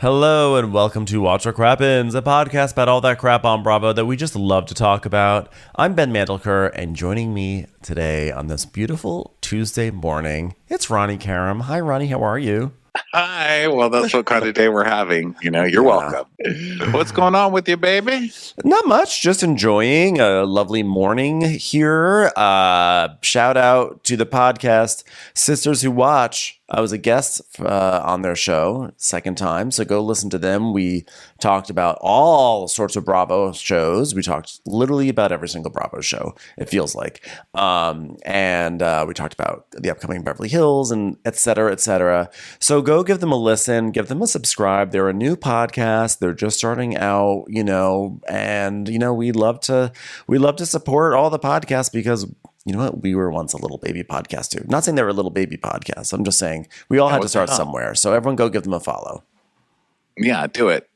Hello and welcome to Watch Our Crappens, a podcast about all that crap on Bravo that we just love to talk about. I'm Ben Mandelker, and joining me today on this beautiful Tuesday morning, it's Ronnie Karam. Hi, Ronnie. How are you? Hi. Well, that's what kind of day we're having. You're welcome. What's going on with you, baby? Not much. Just enjoying a lovely morning here. Shout out to the podcast Sisters Who Watch. I was a guest on their show, second time, so go listen to them. We talked about all sorts of Bravo shows. We talked literally about every single Bravo show, it feels like. And we talked about the upcoming Beverly Hills and et cetera, et cetera. So go give them a listen, give them a subscribe. They're a new podcast. They're just starting out, and, we love to support all the podcasts because you know what? We were once a little baby podcast too. Not saying they were a little baby podcast. I'm just saying we all had to start somewhere. So everyone go give them a follow. Yeah, do it.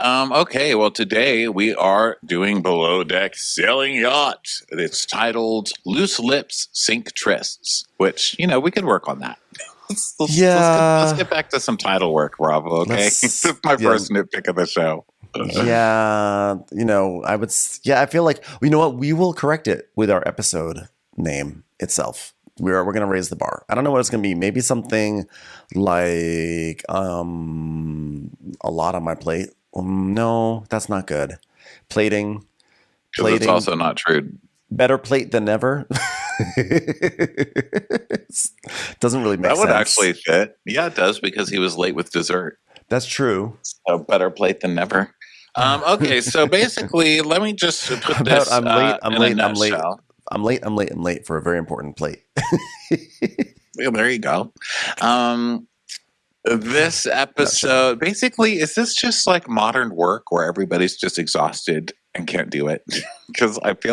Okay, well, today we are doing Below Deck Sailing Yacht. It's titled Loose Lips, Sink Trysts, which, we could work on that. Let's get back to some title work, Bravo, okay? This is my first nitpick of the show. Yeah, I feel like, you know what? We will correct it with our episode name itself. We're going to raise the bar. I don't know what it's going to be. Maybe something like a lot on my plate. No, that's not good. Plating. It's also not true. Better plate than never. Doesn't really make sense. That would actually fit. Yeah, it does, because he was late with dessert. That's true. So better plate than never. Okay, so basically, let me just put this I'm late. I'm late for a very important plate. Well, there you go. This episode, basically, is this just like modern work where everybody's just exhausted and can't do it? Because I don't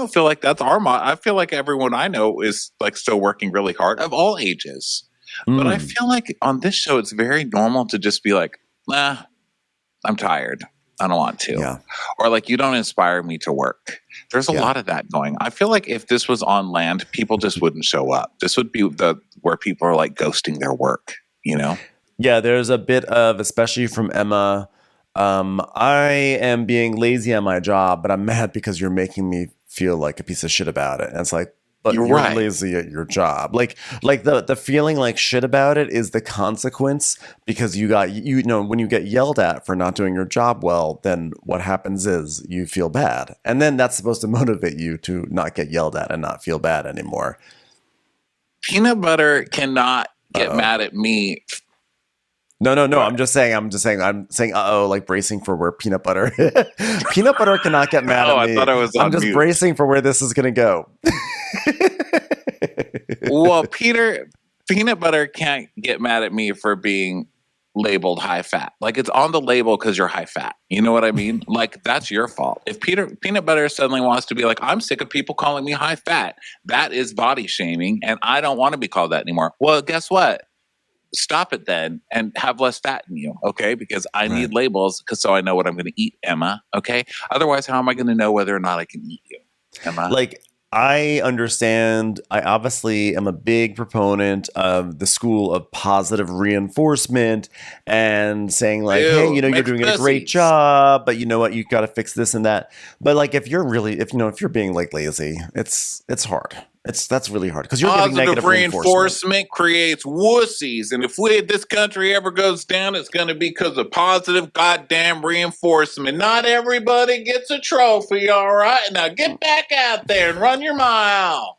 feel like that's our I feel like everyone I know is like still working really hard of all ages. But I feel like on this show, it's very normal to just be like, nah, I'm tired. I don't want to. Yeah. Or like, you don't inspire me to work. There's a lot of that going. I feel like if this was on land, people just wouldn't show up. This would be where people are like ghosting their work, Yeah, there's a bit of, especially from Emma, I am being lazy on my job, but I'm mad because you're making me feel like a piece of shit about it. And it's like, but you're right. Lazy at your job. Like the feeling like shit about it is the consequence, because when you get yelled at for not doing your job well, then what happens is you feel bad. And then that's supposed to motivate you to not get yelled at and not feel bad anymore. Peanut butter cannot get mad at me. No. I'm saying, like bracing for where peanut butter cannot get mad at me. I thought I was on I'm just mute. bracing for where this is going to go. Well, peanut butter can't get mad at me for being labeled high fat. Like, it's on the label because you're high fat. You know what I mean? Like, that's your fault. If peanut butter suddenly wants to be like, I'm sick of people calling me high fat, that is body shaming, and I don't want to be called that anymore. Well, guess what? Stop it then and have less fat in you, okay? Because I need labels so I know what I'm going to eat, Emma, okay? Otherwise, how am I going to know whether or not I can eat you, Emma? Like, I understand. I obviously am a big proponent of the school of positive reinforcement and saying like, hey, you're doing a great job, but you know what? You got to fix this and that. But like, if you're being like lazy, it's hard. That's really hard because you're getting negative reinforcement creates wussies, and if this country ever goes down, it's going to be because of positive goddamn reinforcement. Not everybody gets a trophy, all right? Now get back out there and run your mile.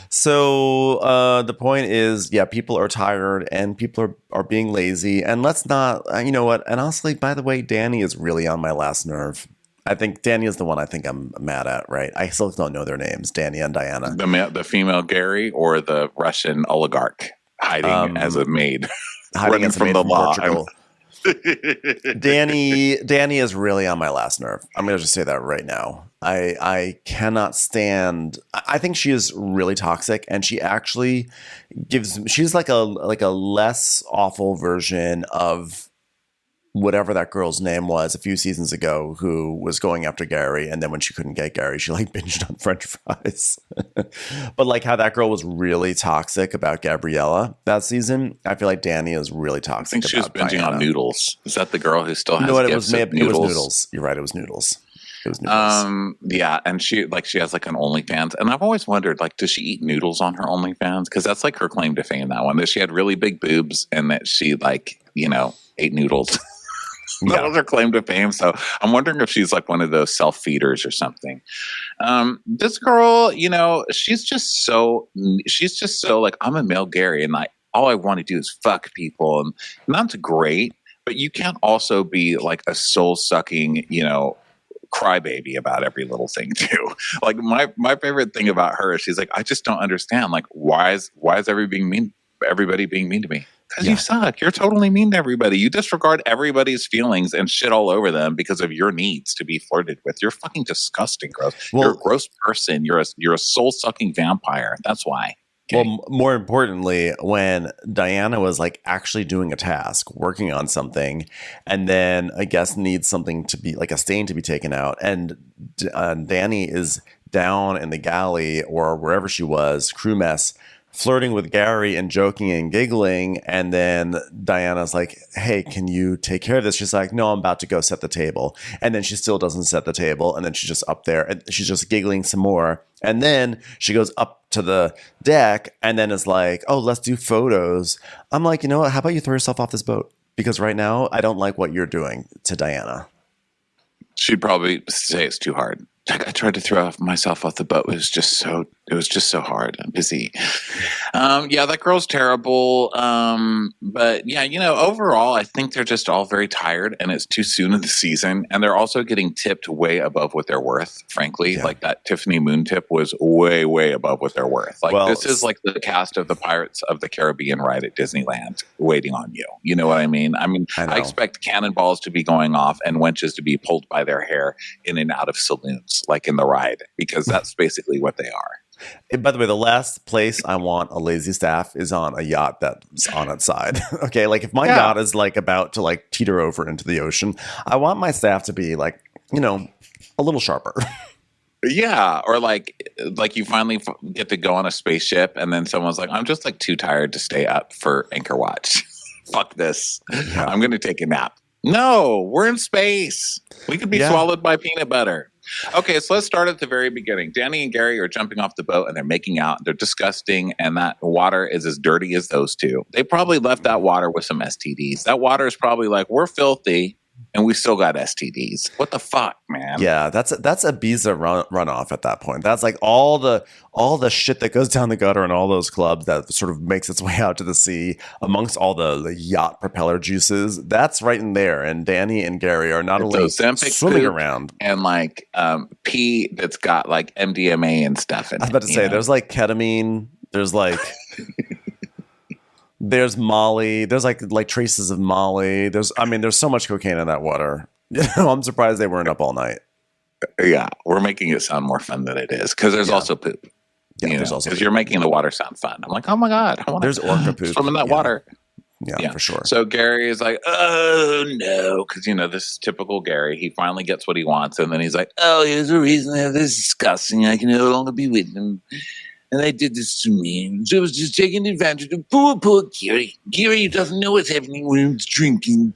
So the point is, people are tired and people are being lazy, and let's not, you know what? And honestly, by the way, Danny is really on my last nerve. I think Danny is the one I think I'm mad at, right? I still don't know their names, Danny and Diana. The female Gary or the Russian oligarch hiding as a maid. Hiding as a maid from Portugal. Danny is really on my last nerve. I'm going to just say that right now. I cannot stand. I think she is really toxic, and she actually she's like a less awful version of whatever that girl's name was a few seasons ago who was going after Gary, and then when she couldn't get Gary, she like binged on French fries. But like how that girl was really toxic about Gabriella that season, I feel like Danny is really I toxic think she was about binging Diana. on noodles. Is that the girl who still has You know what? gifts It of noodles? was noodles. You're right. It was noodles. It was noodles. Yeah, and she has like an OnlyFans, and I've always wondered, like, does she eat noodles on her OnlyFans? Because that's like her claim to fame. That one, that she had really big boobs and that she like ate noodles. That was her claim to fame. So I'm wondering if she's like one of those self feeders or something. This girl, she's just so like, I'm a male Gary, and like all I want to do is fuck people, and that's great. But you can't also be like a soul sucking, crybaby about every little thing too. Like my favorite thing about her is she's like, I just don't understand. Like, why is everybody being mean to me? Because you suck. You're totally mean to everybody. You disregard everybody's feelings and shit all over them because of your needs to be flirted with. You're fucking disgusting, gross. You're a gross person. You're a soul sucking vampire. That's why. Okay. Well, more importantly, when Diana was like actually doing a task, working on something, and then I guess needs something to be like a stain to be taken out, and Danny is down in the galley or wherever she was, crew mess, flirting with Gary and joking and giggling, and then Diana's like, hey, can you take care of this? She's like, no, I'm about to go set the table. And then she still doesn't set the table, and then she's just up there and she's just giggling some more, and then she goes up to the deck and then is like, oh, let's do photos. I'm like, you know what, how about you throw yourself off this boat, because right now I don't like what you're doing to Diana. She'd probably say it's too hard. I tried to throw myself off the boat. It was just so hard. I'm busy. Yeah, that girl's terrible. But yeah, overall, I think they're just all very tired, and it's too soon in the season. And they're also getting tipped way above what they're worth. Frankly, like that Tiffany Moon tip was way, way above what they're worth. Like, this is like the cast of the Pirates of the Caribbean ride at Disneyland waiting on you. You know what I mean? I expect cannonballs to be going off and wenches to be pulled by their hair in and out of saloons, like in the ride, because that's basically what they are. And by the way, the last place I want a lazy staff is on a yacht that's on its side. Okay, like if my yacht is like about to like teeter over into the ocean, I want my staff to be like, a little sharper. Yeah, or like you finally get to go on a spaceship, and then someone's like, I'm just like too tired to stay up for anchor watch. Fuck this. Yeah. I'm going to take a nap. No, we're in space. We could be swallowed by peanut butter. Okay, so let's start at the very beginning. Danny and Gary are jumping off the boat, and they're making out. They're disgusting, and that water is as dirty as those two. They probably left that water with some STDs. That water is probably like, we're filthy, and we still got STDs. What the fuck, man? Yeah, that's Ibiza runoff at that point. That's like all the shit that goes down the gutter in all those clubs that sort of makes its way out to the sea amongst all the yacht propeller juices. That's right in there. And Danny and Gary are not only swimming around and like pee that's got like MDMA and stuff in it. I was about to say, there's like ketamine. There's like there's Molly. There's like traces of Molly. There's so much cocaine in that water. I'm surprised they weren't up all night. Yeah, we're making it sound more fun than it is, because there's also poop. Yeah, there's also because you're making the water sound fun. I'm like, oh my god, there's orca poop. Swim in that water. Yeah, for sure. So Gary is like, oh no, because this is typical Gary. He finally gets what he wants, and then he's like, oh, here's a reason I have this disgusting. I can no longer be with him. And they did this to me. So I was just taking advantage of poor Gary. Gary doesn't know what's happening when he's drinking.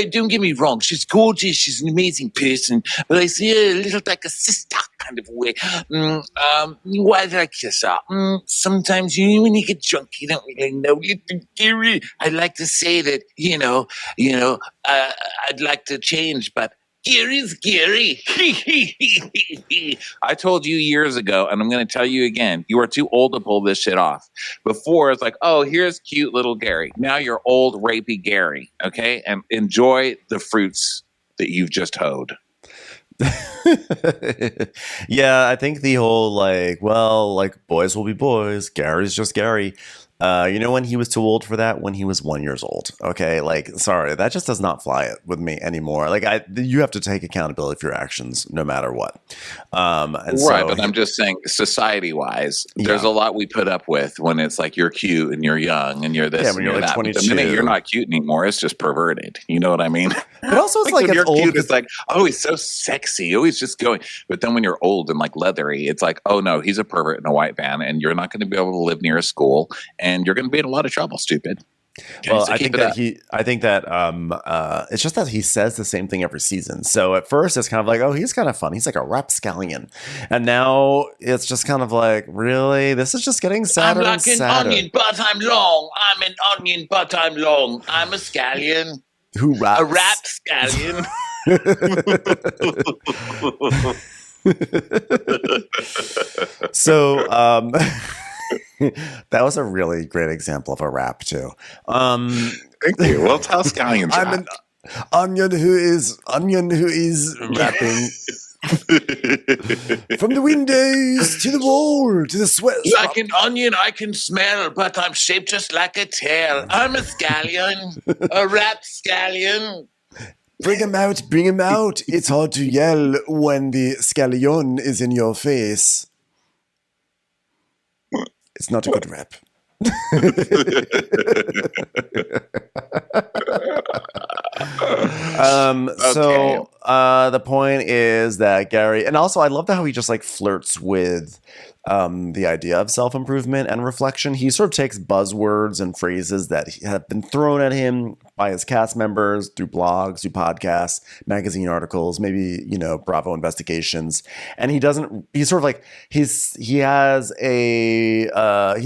Don't get me wrong. She's gorgeous. She's an amazing person. But I see her a little like a sister kind of way. Why did I kiss her? Sometimes when you get drunk, you don't really know. Gary, I'd like to say that, I'd like to change, but Gary's Gary. I told you years ago, and I'm going to tell you again, you are too old to pull this shit off. Before, it's like, oh, here's cute little Gary. Now you're old, rapey Gary, okay? And enjoy the fruits that you've just hoed. Yeah, I think the whole boys will be boys. Gary's just Gary. You know when he was too old for that? When he was 1 year old. Okay, like sorry, that just does not fly with me anymore. Like you have to take accountability for your actions, no matter what. But I'm just saying, society-wise, there's a lot we put up with when it's like you're cute and you're young and you're this. Yeah, when you're like that. 22. But the minute you're not cute anymore, it's just perverted. You know what I mean? But also, it's like when you're old, cute, it's like, oh, he's so sexy. Oh, he's just going. But then when you're old and like leathery, it's like, oh no, he's a pervert in a white van, and you're not going to be able to live near a school, and you're going to be in a lot of trouble, stupid. Well, I think that it's just that he says the same thing every season. So at first it's kind of like, oh, he's kind of fun. He's like a rapscallion. And now it's just kind of like, really? This is just getting sadder and sadder. I'm like an onion, but I'm long. I'm an onion, but I'm long. I'm a scallion. Who raps? A rapscallion. So, that was a really great example of a rap too. Thank you. Well, tell scallions. I'm an onion who is rapping from the windows to the wall to the sweat. Like an onion, I can smell, but I'm shaped just like a tail. I'm a scallion, a rapscallion. Bring him out, bring him out. It's hard to yell when the scallion is in your face. It's not a good rap. So the point is that Gary, and also I love how he just like flirts with the idea of self-improvement and reflection. He sort of takes buzzwords and phrases that have been thrown at him by his cast members through blogs, through podcasts, magazine articles, maybe, Bravo investigations. And he's sort of like, he's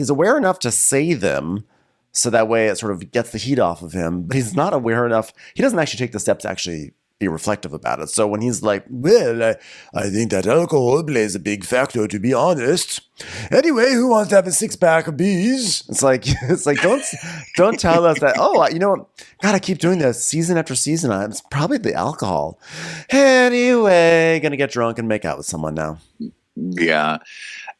aware enough to say them so that way it sort of gets the heat off of him, but he's not aware enough. He doesn't actually take the steps to actually be reflective about it. So when he's like, well, I think that alcohol plays a big factor, to be honest. Anyway, who wants to have a 6-pack of bees? It's like don't tell us that, oh, you know what? Gotta keep doing this season after season. It's probably the alcohol. Anyway, gonna get drunk and make out with someone now. Yeah.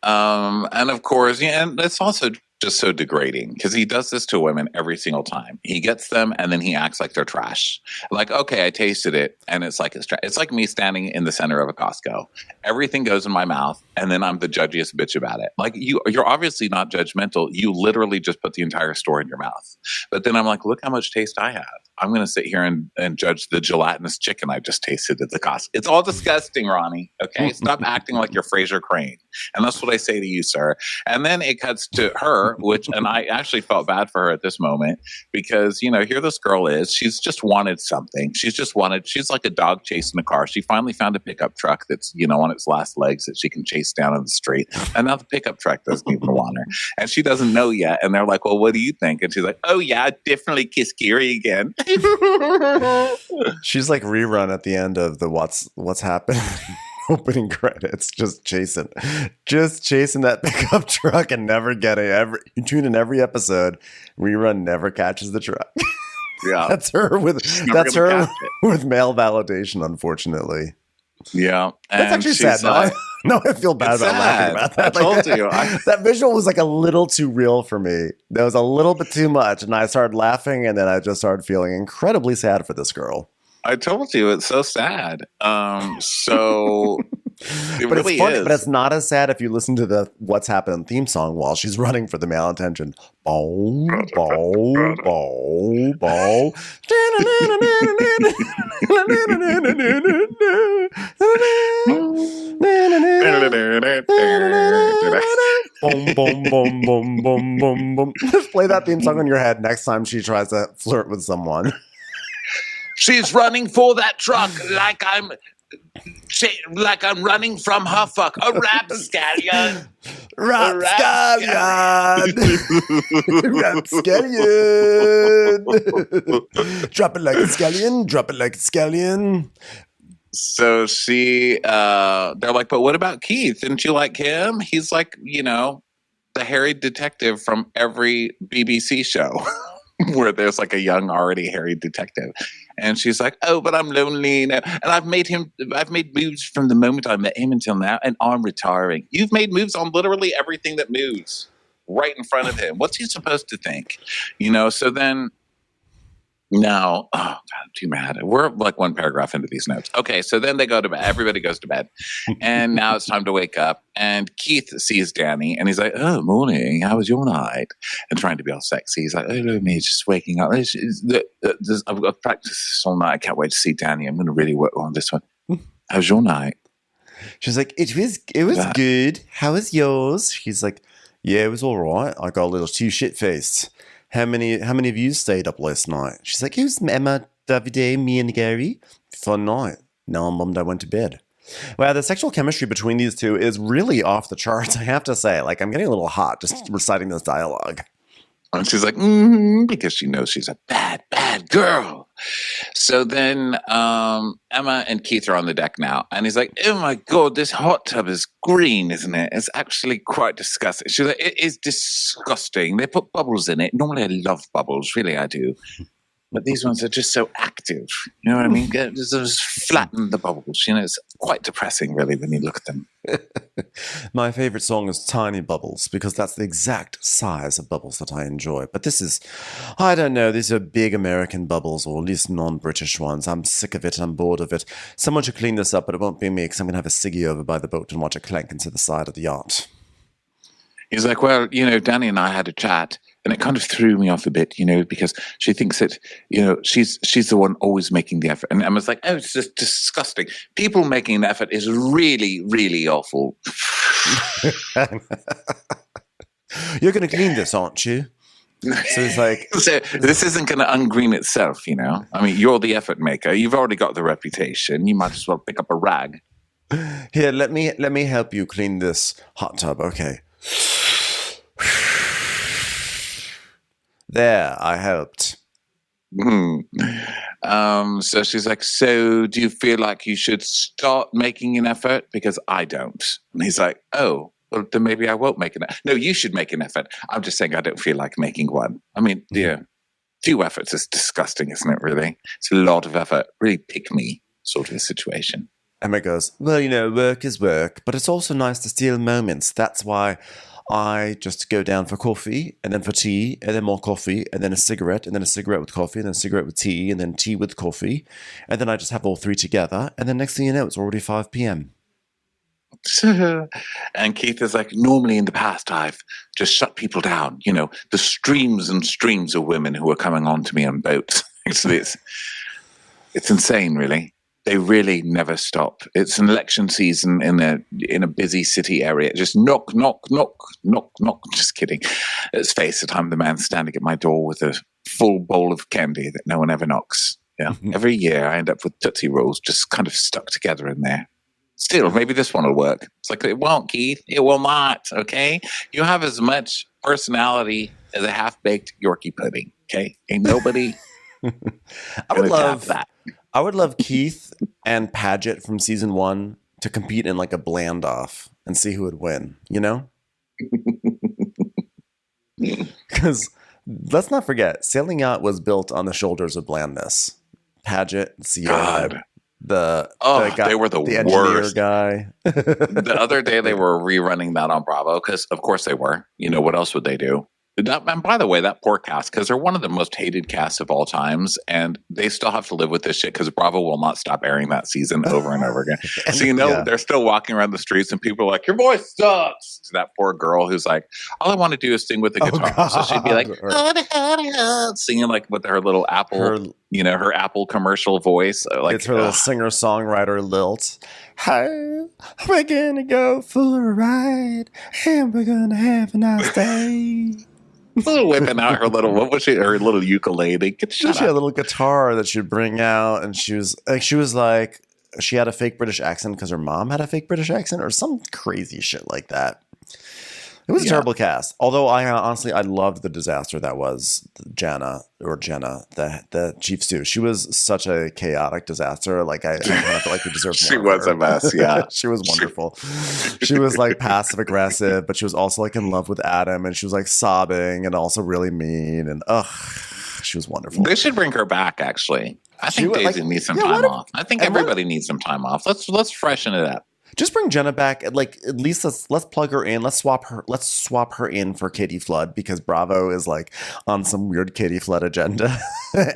And of course, and it's also just so degrading because he does this to women every single time. He gets them and then he acts like they're trash. Like, okay, I tasted it and it's like it's trash. It's like me standing in the center of a Costco. Everything goes in my mouth and then I'm the judgiest bitch about it. Like you're obviously not judgmental. You literally just put the entire store in your mouth. But then I'm like, look how much taste I have. I'm going to sit here and judge the gelatinous chicken I just tasted at the Costco. It's all disgusting, Ronnie. Okay, stop acting like you're Fraser Crane. And that's what I say to you, sir. And then it cuts to her, and I actually felt bad for her at this moment because, here this girl is. She's just wanted something. She's like a dog chasing a car. She finally found a pickup truck that's, on its last legs that she can chase down in the street. And now the pickup truck doesn't even want her. And she doesn't know yet. And they're like, well, what do you think? And she's like, oh, yeah, definitely kiss Gary again. She's like rerun at the end of the What's Happened opening credits, just chasing that pickup truck and never getting you tune in every episode. Rerun never catches the truck. Yeah, that's her with male validation, unfortunately. Yeah, that's actually sad. No, I feel bad about laughing about that. I told you that visual was like a little too real for me. That was a little bit too much, and I started laughing, and then I just started feeling incredibly sad for this girl. I told you it's so sad. So it but really it's funny, is. But it's not as sad if you listen to the "What's Happened" theme song while she's running for the male attention. Bow, bow, bow, bow. Boom, boom, boom, boom, boom, boom, boom. Just play that theme song in your head next time she tries to flirt with someone. She's running for that truck like I'm running from her fuck. A rapscallion. Rapscallion. Rapscallion. Drop it like a scallion. Drop it like a scallion. So they're like, but what about Keith? Didn't you like him? He's like, the hairy detective from every BBC show. Where there's like a young, already hairy detective. And she's like, oh, but I'm lonely now. And I've made moves from the moment I met him until now, and I'm retiring. You've made moves on literally everything that moves. right in front of him. What's he supposed to think? You know, so then now, oh God, I'm too mad. We're like one paragraph into these notes. Okay, so then they go to bed. Everybody goes to bed. And now it's time to wake up. And Keith sees Danny and he's like, oh, morning. How was your night? And trying to be all sexy. He's like, oh, look at me, just waking up. I've got practice this all night. I can't wait to see Danny. I'm going to really work on this one. How's your night? She's like, it was good. How was yours? He's like, yeah, it was all right. I got a little too shit-faced. How many of you stayed up last night? She's like, it was Emma, Davide, me, and Gary. Fun night. Now I'm bummed I went to bed. Wow, the sexual chemistry between these two is really off the charts, I have to say. Like, I'm getting a little hot just reciting this dialogue. And she's like, because she knows she's a bad, bad girl. So then Emma and Keith are on the deck now. And he's like, oh my God, this hot tub is green, isn't it? It's actually quite disgusting. She's like, it is disgusting. They put bubbles in it. Normally I love bubbles. Really, I do. But these ones are just so active. You know what I mean? Just flatten the bubbles. You know, it's quite depressing, really, when you look at them. My favorite song is Tiny Bubbles because that's the exact size of bubbles that I enjoy. But this is, I don't know, these are big American bubbles or at least non-British ones. I'm sick of it. I'm bored of it. Someone should clean this up, but it won't be me because I'm going to have a ciggy over by the boat and watch it clank into the side of the yacht. He's like, well, you know, Danny and I had a chat. And it kind of threw me off a bit, you know, because she thinks that, you know, she's the one always making the effort. And Emma's like, oh, it's just disgusting. People making an effort is really, really awful. You're going to clean this, aren't you? So it's like, so this isn't going to ungreen itself, you know. I mean, you're the effort maker. You've already got the reputation. You might as well pick up a rag. Here, let me help you clean this hot tub. Okay. There, I helped. So she's like, so do you feel like you should start making an effort? Because I don't. And he's like, oh, well, then maybe I won't make an effort. No, you should make an effort. I'm just saying I don't feel like making one. I mean, yeah, 2 efforts is disgusting, isn't it, really? It's a lot of effort. Really pick me sort of a situation. Emma goes, well, you know, work is work, but it's also nice to steal moments. That's why I just go down for coffee, and then for tea, and then more coffee, and then a cigarette with coffee, and then a cigarette with tea, and then tea with coffee. And then I just have all 3 together. And then next thing you know, it's already 5 p.m. And Keith is like, normally in the past, I've just shut people down. You know, the streams and streams of women who are coming on to me on boats. It's insane, really. They really never stop. It's an election season in a busy city area. Just knock, knock, knock, knock, knock. Just kidding. Let's face it, I'm the man standing at my door with a full bowl of candy that no one ever knocks. Yeah. Every year I end up with Tootsie Rolls just kind of stuck together in there. Still, maybe this one will work. It's like, it won't, Keith. It will not, okay? You have as much personality as a half-baked Yorkie pudding, okay? Ain't nobody I would love that. I would love Keith and Paget from season 1 to compete in like a bland off and see who would win, you know? Because let's not forget, Sailing Yacht was built on the shoulders of blandness. Paget, Sierra, the guy, they were the worst guy. The other day they were rerunning that on Bravo because, of course, they were. You know, what else would they do? And by the way, that poor cast, because they're one of the most hated casts of all times, and they still have to live with this shit because Bravo will not stop airing that season over and over again. So, you know, they're still walking around the streets and people are like, your voice sucks. To that poor girl who's like, all I want to do is sing with the guitar. God. So she'd be like, singing like with her little Apple, her Apple commercial voice. Like, it's her little singer-songwriter lilt. Hi, we're going to go for a ride and we're going to have a nice day. Whipping out her little, what was she? Her little ukulele. She had a little guitar that she'd bring out, and she was like, she had a fake British accent because her mom had a fake British accent, or some crazy shit like that. It was a terrible cast. Although I loved the disaster that was Jenna, the chief stew. She was such a chaotic disaster. Like I kind of felt like we deserved more. She was a mess. Yeah, she was wonderful. She was like passive aggressive, but she was also like in love with Adam, and she was like sobbing and also really mean. And she was wonderful. They should bring her back. Actually, I think Daisy needs some time off. I think everybody needs some time off. Let's freshen it up. Just bring Jenna back. Like, at least let's plug her in. Let's swap her in for Katie Flood, because Bravo is like on some weird Katie Flood agenda.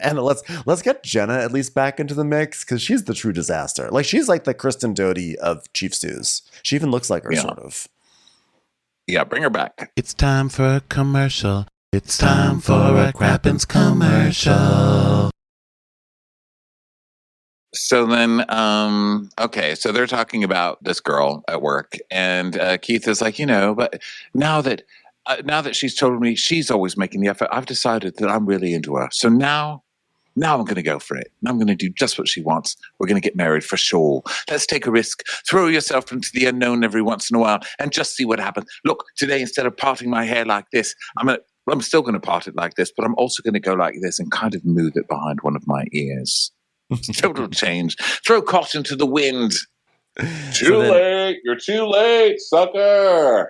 And let's get Jenna at least back into the mix, because she's the true disaster. Like, she's like the Kristen Doty of Chief Stews. She even looks like her, sort of. Yeah, bring her back. It's time for a commercial. It's time for a Crappens commercial. So then, okay, so they're talking about this girl at work, and Keith is like, but now that she's told me she's always making the effort, I've decided that I'm really into her. So now I'm going to go for it. I'm going to do just what she wants. We're going to get married for sure. Let's take a risk. Throw yourself into the unknown every once in a while and just see what happens. Look, today, instead of parting my hair like this, I'm still going to part it like this, but I'm also going to go like this and kind of move it behind one of my ears. Total change. Throw caution to the wind. Too late. You're too late, sucker.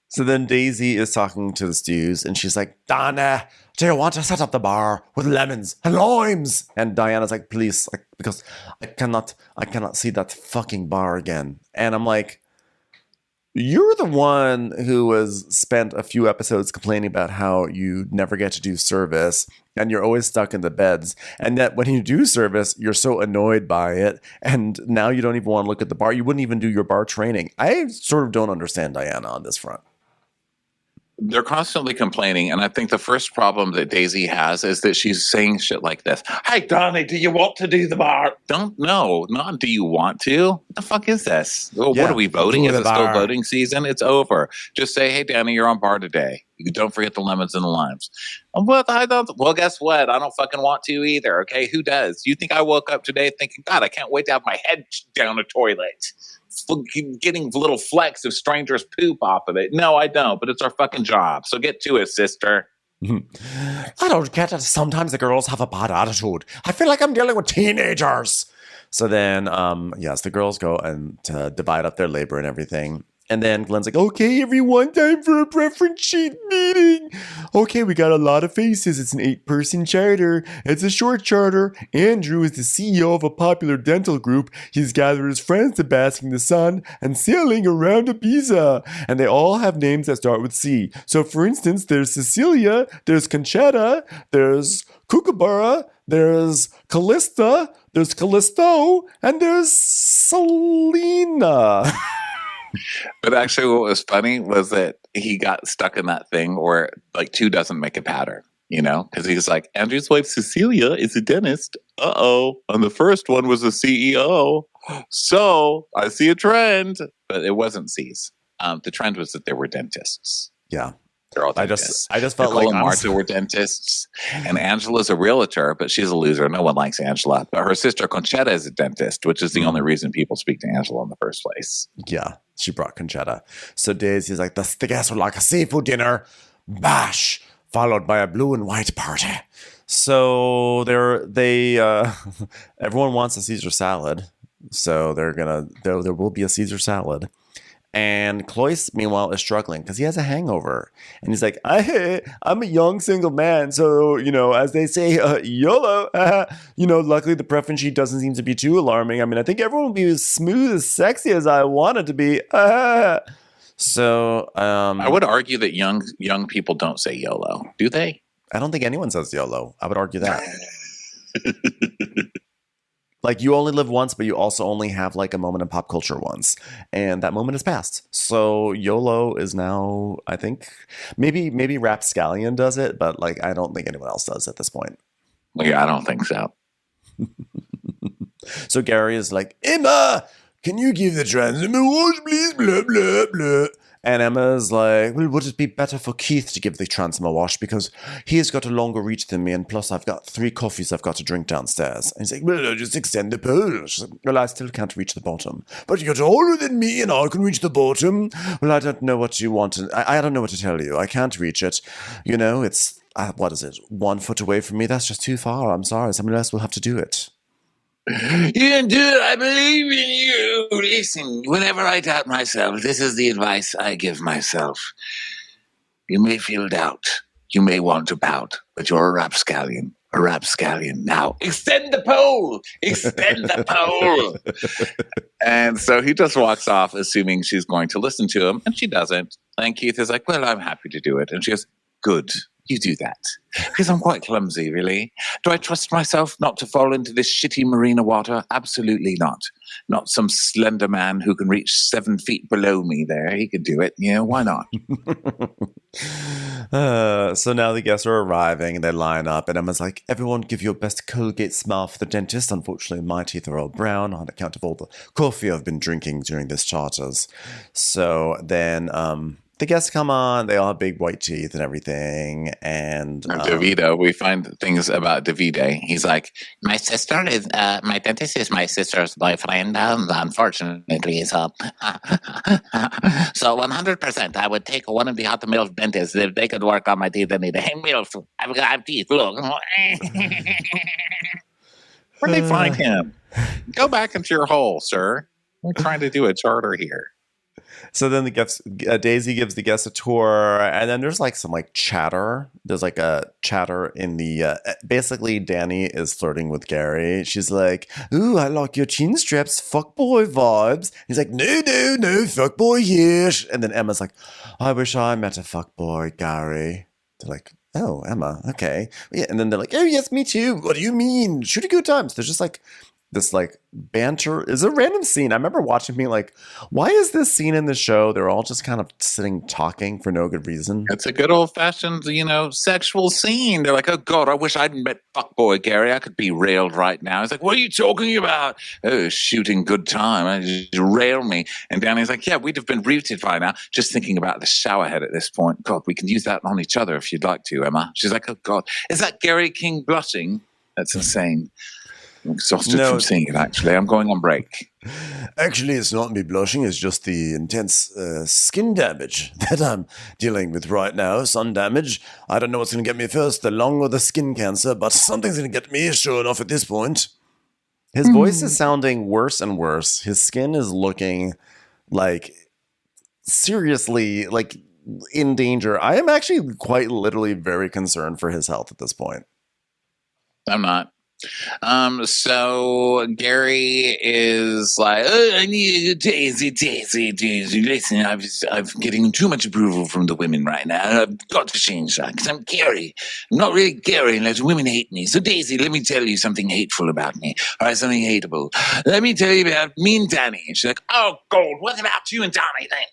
So then Daisy is talking to the Stews, and she's like, Donna, do you want to set up the bar with lemons and limes? And Diana's like, please, like, because I cannot see that fucking bar again. And I'm like, you're the one who has spent a few episodes complaining about how you never get to do service and you're always stuck in the beds. And that when you do service, you're so annoyed by it. And now you don't even want to look at the bar. You wouldn't even do your bar training. I sort of don't understand Diana on this front. They're constantly complaining, and I think the first problem that Daisy has is that she's saying shit like this. Hey, Donnie, do you want to do the bar? Not do you want to? What the fuck is this? Well, Yeah, what are we voting? Is it bar. still voting season? It's over. Just say, hey, Danny, you're on bar today. You don't forget the lemons and the limes. Well, guess what? I don't fucking want to either, okay? Who does? You think I woke up today thinking, God, I can't wait to have my head down a toilet, getting little flecks of strangers' poop off of it? No, I don't, but it's our fucking job. So get to it, sister. I don't get it. Sometimes the girls have a bad attitude. I feel like I'm dealing with teenagers. So then, yes, the girls go and divide up their labor and everything. And then Glenn's like, okay, everyone, time for a preference sheet meeting. Okay, we got a lot of faces. It's an 8-person charter. It's a short charter. Andrew is the CEO of a popular dental group. He's gathered his friends to bask in the sun and sailing around Ibiza. And they all have names that start with C. So, for instance, there's Cecilia, there's Conchetta, there's Kookaburra, there's Callista, there's Callisto, and there's Selena. But actually, what was funny was that he got stuck in that thing where like 2 doesn't make a pattern, because he's like, Andrew's wife Cecilia is a dentist. And the first one was a CEO. So I see a trend, but it wasn't C's. The trend was that there were dentists. Yeah. They're all dentists. I just felt Nicole like and Martha were dentists, and Angela's a realtor, but she's a loser. No one likes Angela. But her sister Conchetta is a dentist, which is the only reason people speak to Angela in the first place. Yeah, she brought Conchetta. So Daisy's like, the guests were like a seafood dinner, bash, followed by a blue and white party. So everyone wants a Caesar salad. So there will be a Caesar salad. And Cloyce, meanwhile, is struggling because he has a hangover. And he's like, I'm a young single man. So, as they say, YOLO. Luckily the preference sheet doesn't seem to be too alarming. I mean, I think everyone will be as smooth, as sexy as I want it to be. So, I would argue that young people don't say YOLO. Do they? I don't think anyone says YOLO. I would argue that. Like, you only live once, but you also only have like a moment in pop culture once, and that moment has passed. So YOLO is now, I think, maybe Rapscallion does it, but like I don't think anyone else does at this point. Yeah, I don't think so. So Gary is like, Emma, can you give the trans Emma wash, please? Blah blah blah. And Emma's like, well, would it be better for Keith to give the trans a wash because he's got a longer reach than me, and plus I've got 3 coffees I've got to drink downstairs. And he's like, well, just extend the pole. She's like, well, I still can't reach the bottom. But you're taller than me and I can reach the bottom. Well, I don't know what you want. I don't know what to tell you. I can't reach it. It's, what is it, 1 foot away from me? That's just too far. I'm sorry. Someone else will have to do it. You can do it. I believe in you. Listen, whenever I doubt myself, this is the advice I give myself. You may feel doubt. You may want to pout, but you're a rapscallion. a rapscallion. Now, extend the pole! Extend the pole! And so he just walks off, assuming she's going to listen to him, and she doesn't. And Keith is like, well, I'm happy to do it. And she goes, good, you do that. Because I'm quite clumsy, really. Do I trust myself not to fall into this shitty marina water? Absolutely not. Not some slender man who can reach 7 feet below me there. He could do it. Why not? So now the guests are arriving and they line up, and Emma's like, everyone give your best Colgate smile for the dentist. Unfortunately, my teeth are all brown on account of all the coffee I've been drinking during this charters. So then the guests come on, they all have big white teeth and everything. And DeVito, we find things about Davide. He's like, my sister is, my dentist is my sister's boyfriend, unfortunately. So 100%, I would take one of the hot milk dentists if they could work on my teeth any day. Milk, I've got teeth, look. Where'd they find him? Go back into your hole, sir. We're trying to do a charter here. So then Daisy gives the guests a tour, and then there's like some like chatter. There's like a chatter in the basically Danny is flirting with Gary. She's like, "Ooh, I like your chin straps, fuckboy vibes." He's like, "No, fuckboy here." And then Emma's like, "I wish I met a fuckboy, Gary." They're like, "Oh, Emma, okay, yeah." And then they're like, "Oh yes, me too. What do you mean? Shoot a good time." So there's just like this like banter is a random scene. I remember watching being like, why is this scene in the show? They're all just kind of sitting talking for no good reason. It's a good old fashioned, sexual scene. They're like, oh God, I wish I'd met fuckboy Gary. I could be railed right now. He's like, what are you talking about? Oh, shooting good time. Just rail me. And Danny's like, yeah, we'd have been rooted by now. Just thinking about the shower head at this point. God, we can use that on each other if you'd like to, Emma. She's like, oh God, is that Gary King blushing? That's insane. I'm exhausted from seeing it, actually. I'm going on break. Actually, it's not me blushing. It's just the intense skin damage that I'm dealing with right now. Sun damage. I don't know what's going to get me first, the lung or the skin cancer, but something's going to get me, sure enough, at this point. His voice is sounding worse and worse. His skin is looking like seriously like in danger. I am actually quite literally very concerned for his health at this point. I'm not. So Gary is like, oh, I need Daisy. Listen, I'm getting too much approval from the women right now. I've got to change that because I'm Gary. I'm not really Gary unless women hate me. So Daisy, let me tell you something hateful about me. All right, something hateable. Let me tell you about me and Danny. And she's like, oh, God, what about you and Danny then?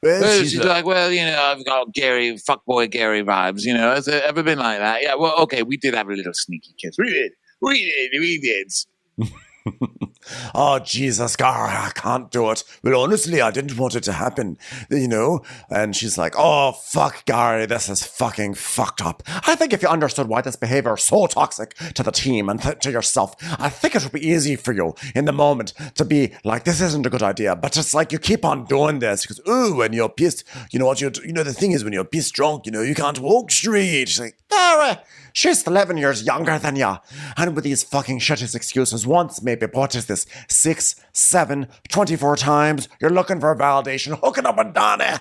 Well, she's like, well, I've got fuckboy Gary vibes. Has it ever been like that? Yeah, well, okay, we did have a little sneaky kiss. We did. Oh, Jesus, God, I can't do it. Well, honestly, I didn't want it to happen, And she's like, oh, fuck, Gary, this is fucking fucked up. I think if you understood why this behavior is so toxic to the team and to yourself, I think it would be easy for you in the moment to be like, this isn't a good idea. But it's like you keep on doing this because, ooh, when you're pissed, the thing is when you're pissed drunk, you can't walk straight. She's like, Gary, she's 11 years younger than you. And with these fucking shitty excuses, once maybe, what is this? 6, 7, 24 times? You're looking for validation, hooking up with Danny.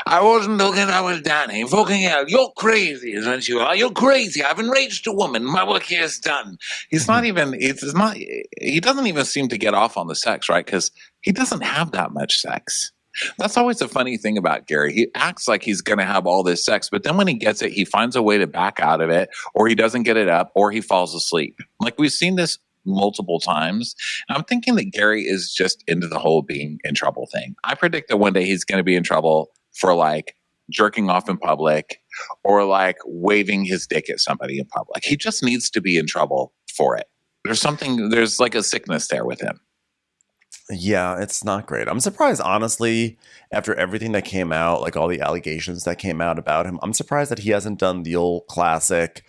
I wasn't hooking up with Danny. Fucking hell, you're crazy, isn't you? You're crazy. I've enraged a woman. My work here is done. He doesn't even seem to get off on the sex, right? Because he doesn't have that much sex. That's always a funny thing about Gary. He acts like he's going to have all this sex, but then when he gets it, he finds a way to back out of it, or he doesn't get it up, or he falls asleep. Like, we've seen this multiple times. And I'm thinking that Gary is just into the whole being in trouble thing. I predict that one day he's going to be in trouble for like jerking off in public or like waving his dick at somebody in public. He just needs to be in trouble for it. There's like a sickness there with him. Yeah, it's not great. I'm surprised, honestly, after everything that came out, like all the allegations that came out about him, I'm surprised that he hasn't done the old classic,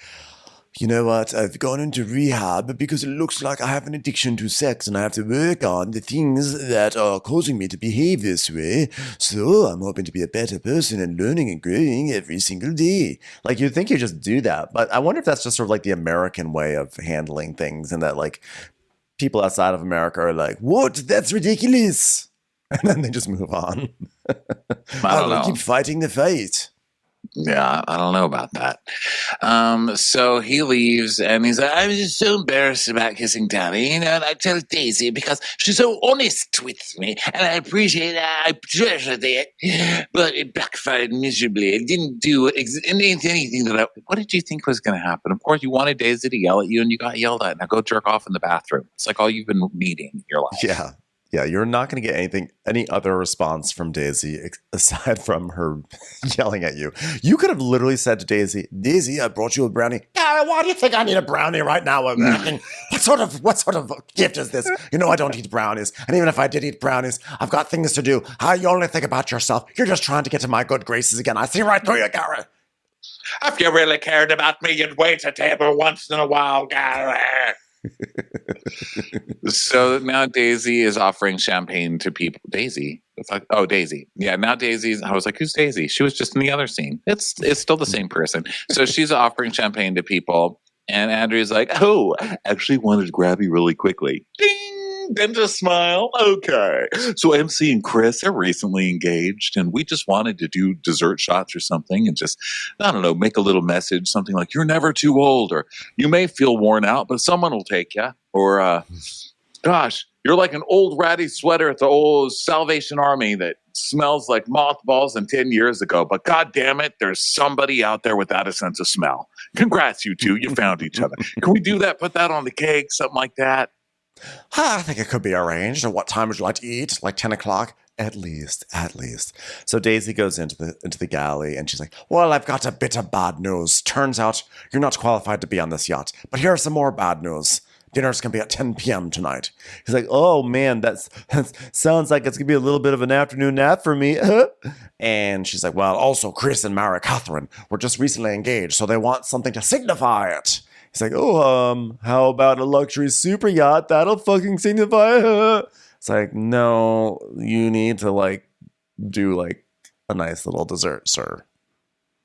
you know what, I've gone into rehab because it looks like I have an addiction to sex and I have to work on the things that are causing me to behave this way. So I'm hoping to be a better person and learning and growing every single day. Like, you'd think you just do that. But I wonder if that's just sort of like the American way of handling things, and that like people outside of America are like, what? That's ridiculous. And then they just move on. I don't know. Keep fighting the fight. Yeah, I don't know about that. So he leaves and he's like, I'm just so embarrassed about kissing Danny, and I tell Daisy because she's so honest with me, and I appreciate it, I treasure it, but it backfired miserably. It didn't do anything that what did you think was going to happen? Of course, you wanted Daisy to yell at you, and you got yelled at. Now go jerk off in the bathroom. It's like all you've been needing in your life. Yeah. Yeah, you're not going to get any other response from Daisy aside from her yelling at you. You could have literally said to Daisy, Daisy, I brought you a brownie. Yeah, why do you think I need a brownie right now? What sort of gift is this? You know I don't eat brownies. And even if I did eat brownies, I've got things to do. You only think about yourself. You're just trying to get to my good graces again. I see right through you, Gary. If you really cared about me, you'd wait a table once in a while, Gary. So now Daisy is offering champagne to people. Daisy? Oh, Daisy. Yeah, now Daisy's. I was like, who's Daisy? She was just in the other scene. It's still the same person. So she's offering champagne to people. And Andrew's like, oh, actually wanted to grab you really quickly. Ding! Then just smile. Okay. So MC and Chris are recently engaged, and we just wanted to do dessert shots or something and just, I don't know, make a little message, something like, you're never too old, or you may feel worn out, but someone will take you. Or, gosh, you're like an old ratty sweater at the old Salvation Army that smells like mothballs and 10 years ago, but God damn it, there's somebody out there without a sense of smell. Congrats, you two. You found each other. Can we do that? Put that on the cake, something like that. I think it could be arranged. At what time would you like to eat? Like 10 o'clock? At least. So Daisy goes into the galley and she's like, well, I've got a bit of bad news. Turns out you're not qualified to be on this yacht. But here's some more bad news. Dinner's going to be at 10 p.m. tonight. He's like, oh, man, that sounds like it's going to be a little bit of an afternoon nap for me. And she's like, well, also Chris and Mara Catherine were just recently engaged, so they want something to signify it. He's like, oh, how about a luxury super yacht? That'll fucking signify it. It's like, no, you need to, do, a nice little dessert, sir.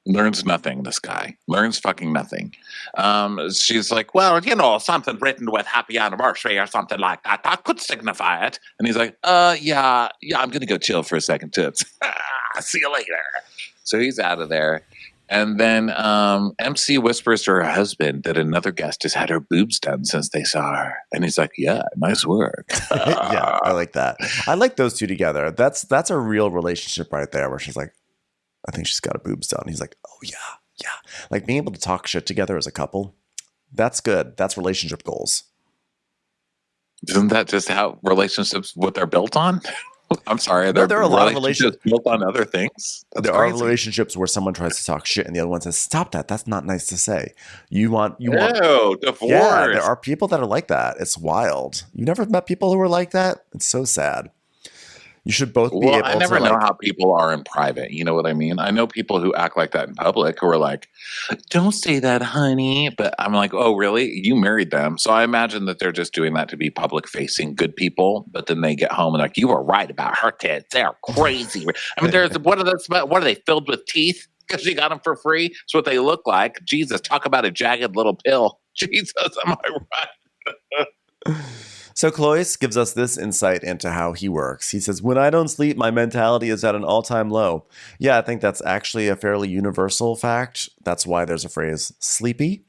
Learns nothing, this guy. Learns fucking nothing. She's like, well, something written with happy anniversary or something like that. That could signify it. And he's like, yeah, I'm going to go chill for a second, toots. See you later. So he's out of there. And then MC whispers to her husband that another guest has had her boobs done since they saw her. And he's like, yeah, nice work. Yeah, I like that. I like those two together. That's a real relationship right there where she's like, I think she's got her boobs done. He's like, oh, yeah. Like being able to talk shit together as a couple, that's good. That's relationship goals. Isn't that just how relationships, what they're built on? I'm sorry. No, there are a lot of relationships built on other things. There are relationships where someone tries to talk shit and the other one says, stop that. That's not nice to say. You want divorce. Yeah, there are people that are like that. It's wild. You never met people who are like that? It's so sad. You should both be able to. I never know how people are in private. You know what I mean? I know people who act like that in public who are like, don't say that, honey. But I'm like, oh, really? You married them. So I imagine that they're just doing that to be public facing good people. But then they get home and like, you were right about her kids. They're crazy. I mean, what are they filled with teeth? Because she got them for free. That's what they look like. Jesus, talk about a jagged little pill. Jesus, am I right? So Cloyce gives us this insight into how he works. He says, when I don't sleep, my mentality is at an all-time low. Yeah, I think that's actually a fairly universal fact. That's why there's a phrase, sleepy.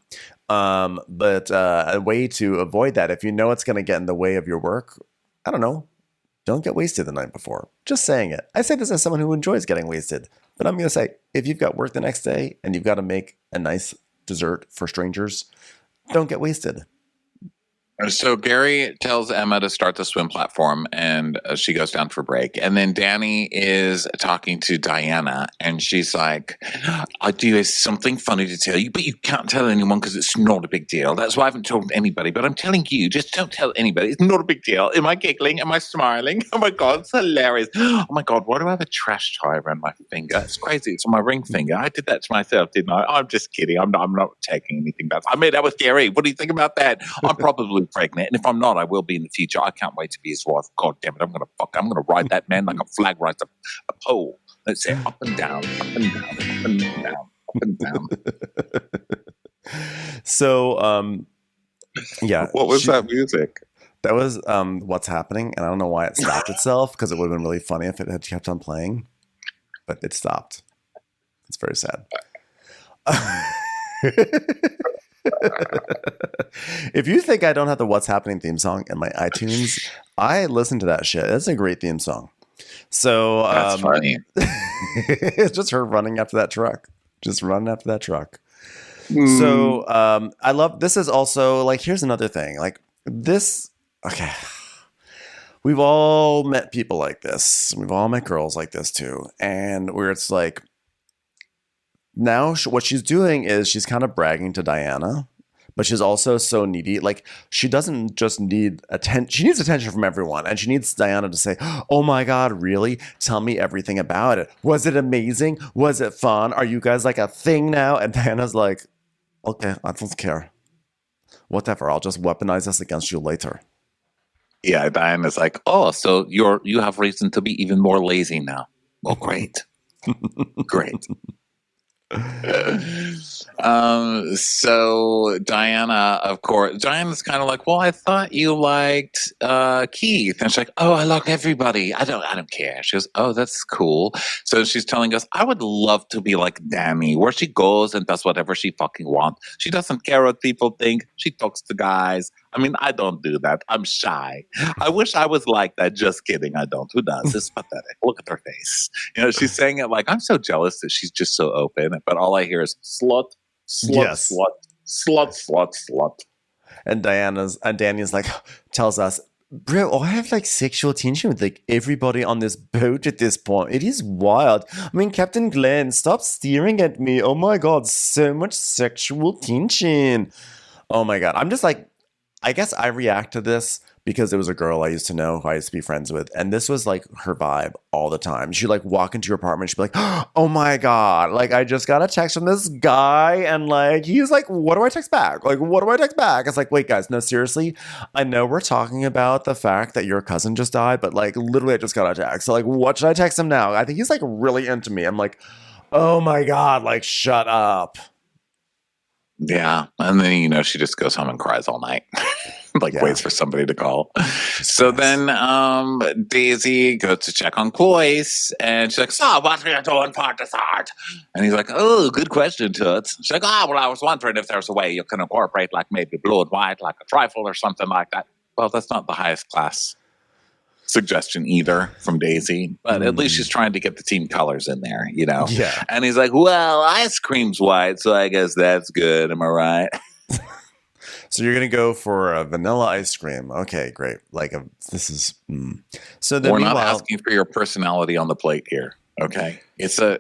But a way to avoid that, if you know it's going to get in the way of your work, I don't know, don't get wasted the night before. Just saying it. I say this as someone who enjoys getting wasted. But I'm going to say, if you've got work the next day and you've got to make a nice dessert for strangers, don't get wasted. So Gary tells Emma to start the swim platform, and she goes down for break. And then Danny is talking to Diana, and she's like, I do have something funny to tell you, but you can't tell anyone because it's not a big deal. That's why I haven't told anybody, but I'm telling you, just don't tell anybody. It's not a big deal. Am I giggling? Am I smiling? Oh my God, it's hilarious. Oh my God, why do I have a trash tie around my finger? It's crazy. It's on my ring finger. I did that to myself, didn't I? I'm just kidding. I'm not taking anything back. I made that with Gary. What do you think about that? I'm probably pregnant, and if I'm not, I will be in the future. I can't wait to be his wife. God damn it, I'm gonna ride that man like a flag rides a pole. Let's say up and down, up and down, up and down, up and down. So yeah, what was that music? That was What's Happening, and I don't know why it stopped itself, because it would have been really funny if it had kept on playing, but it stopped. It's very sad. If you think I don't have the What's Happening theme song in my iTunes, I listen to that shit. It's a great theme song. So That's funny. it's just her running after that truck. Just running after that truck. Mm. So I love this is also like here's another thing. Like this okay. We've all met people like this. We've all met girls like this too. And where it's like now what she's doing is she's kind of bragging to Diana, but she's also so needy. Like she doesn't just need attention. She needs attention from everyone. And she needs Diana to say, oh my God, really? Tell me everything about it. Was it amazing? Was it fun? Are you guys like a thing now? And Diana's like, okay, I don't care. Whatever. I'll just weaponize this against you later. Yeah, Diana's like, oh, so you have reason to be even more lazy now. Well, great. Great. So Diana, of course, Diana's kind of like, well, I thought you liked Keith, and she's like, oh, I like everybody. I don't care. She goes, oh, that's cool. So she's telling us, I would love to be like Danny, where she goes and does whatever she fucking wants. She doesn't care what people think. She talks to guys. I mean, I don't do that. I'm shy. I wish I was like that. Just kidding. I don't. Who does? It's pathetic. Look at her face. You know, she's saying it like, I'm so jealous that she's just so open. But all I hear is slut, slut, Yes. slut, slut, slut, slut. And Danny's like, tells us, bro, I have like sexual tension with like everybody on this boat at this point. It is wild. I mean, Captain Glenn, stop staring at me. Oh my God, so much sexual tension. Oh my God. I'm just like, I guess I react to this because it was a girl I used to know who I used to be friends with. And this was like her vibe all the time. She'd like walk into your apartment. She'd be like, oh my God, like I just got a text from this guy. And like, he's like, what do I text back? Like, what do I text back? It's like, wait, guys, no, seriously. I know we're talking about the fact that your cousin just died, but like literally I just got a text. So like, what should I text him now? I think he's like really into me. I'm like, oh my God, like shut up. Yeah. And then, you know, she just goes home and cries all night. Like Yeah. waits for somebody to call. So then Daisy goes to check on Cloyce and she's like, so what are you doing for dessert? And he's like, oh, good question, Toots. She's like, well, I was wondering if there's a way you can incorporate like maybe blue and white, like a trifle or something like that. Well, that's not the highest class suggestion either from Daisy, but at least she's trying to get the team colors in there, you know? Yeah. And he's like, well, ice cream's white, so I guess that's good. Am I right? So you're gonna go for a vanilla ice cream. Okay, great. Like this is. So then We're not meanwhile, asking for your personality on the plate here. Okay, it's an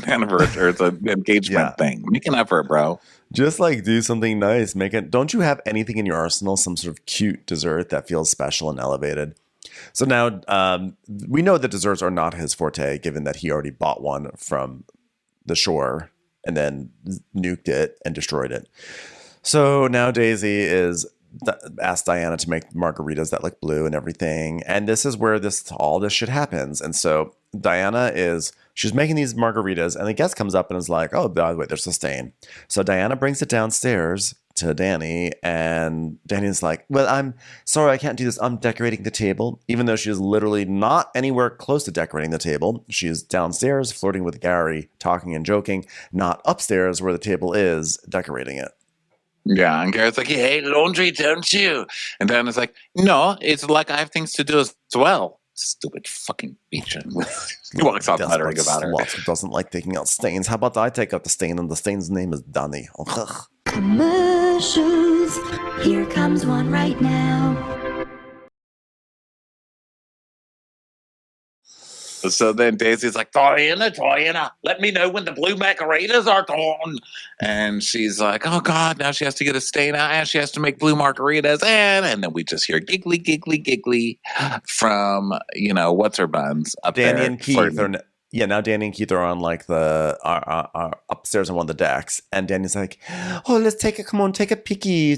anniversary or it's an engagement thing. Make an effort, bro. just like do something nice. Make it. Don't you have anything in your arsenal? Some sort of cute dessert that feels special and elevated. So now we know that desserts are not his forte, given that he already bought one from the shore and then nuked it and destroyed it. So now Daisy is asked Diana to make margaritas that look blue and everything. And this is where all this shit happens. And so Diana she's making these margaritas and the guest comes up and is like, oh, by the way, there's a stain. So Diana brings it downstairs to Danny and Danny's like, well, I'm sorry, I can't do this. I'm decorating the table, even though she is literally not anywhere close to decorating the table. She is downstairs flirting with Gary, talking and joking, not upstairs where the table is, decorating it. Yeah, and Gary's like, you hate laundry, don't you? And Diana's like, no, it's like I have things to do as well. Stupid fucking bitch. He walks off muttering about her. Doesn't like taking out stains. How about I take out the stain and the stain's name is Danny? Commercials. Here comes one right now. So then Daisy's like, Diana, let me know when the blue margaritas are gone. And she's like, oh God, now she has to get a stain out and she has to make blue margaritas. And then we just hear giggly, giggly, giggly from, you know, what's her buns up Danny there. and Keith now Danny and Keith are on like are upstairs on one of the decks. And Danny's like, oh, take a picky.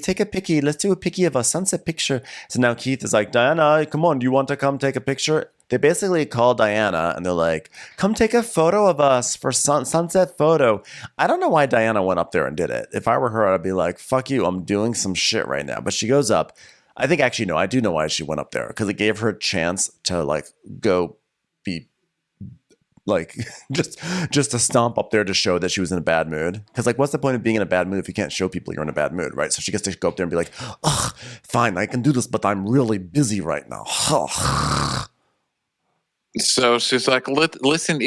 Let's do a picky of a sunset picture. So now Keith is like, Diana, come on, do you want to come take a picture? They basically call Diana and they're like, come take a photo of us for sunset photo. I don't know why Diana went up there and did it. If I were her, I'd be like, fuck you, I'm doing some shit right now. But she goes up. I think actually, no, I do know why she went up there because it gave her a chance to like go be like just to stomp up there to show that she was in a bad mood. Because like, what's the point of being in a bad mood if you can't show people you're in a bad mood, right? So she gets to go up there and be like, ugh, fine, I can do this, but I'm really busy right now. So she's like, listen,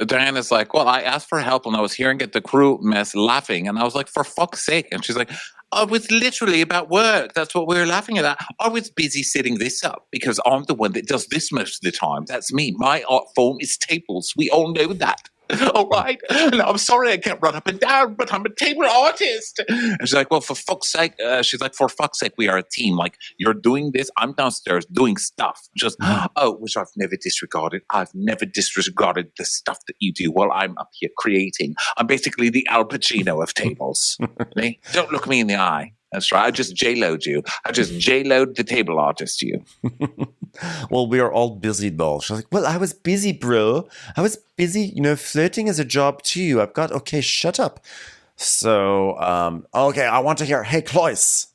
Diana's like, well, I asked for help and I was hearing at the crew mess laughing. And I was like, for fuck's sake. And she's like, I was literally about work. That's what we were laughing at. I was busy setting this up because I'm the one that does this most of the time. That's me. My art form is tables. We all know that. All right. And I'm sorry I can't run up and down, but I'm a table artist. And she's like, well, for fuck's sake, we are a team. Like, you're doing this. I'm downstairs doing stuff. Just, which I've never disregarded. I've never disregarded the stuff that you do while I'm up here creating. I'm basically the Al Pacino of tables. Okay? Don't look me in the eye. That's right. I just J-Lo'd you. I just J-Lo'd the table artist you. Well, we are all busy though. She's like, well, I was busy, bro. I was busy, flirting is a job too. Okay, shut up. So, okay, I want to hear, hey, Cloyce.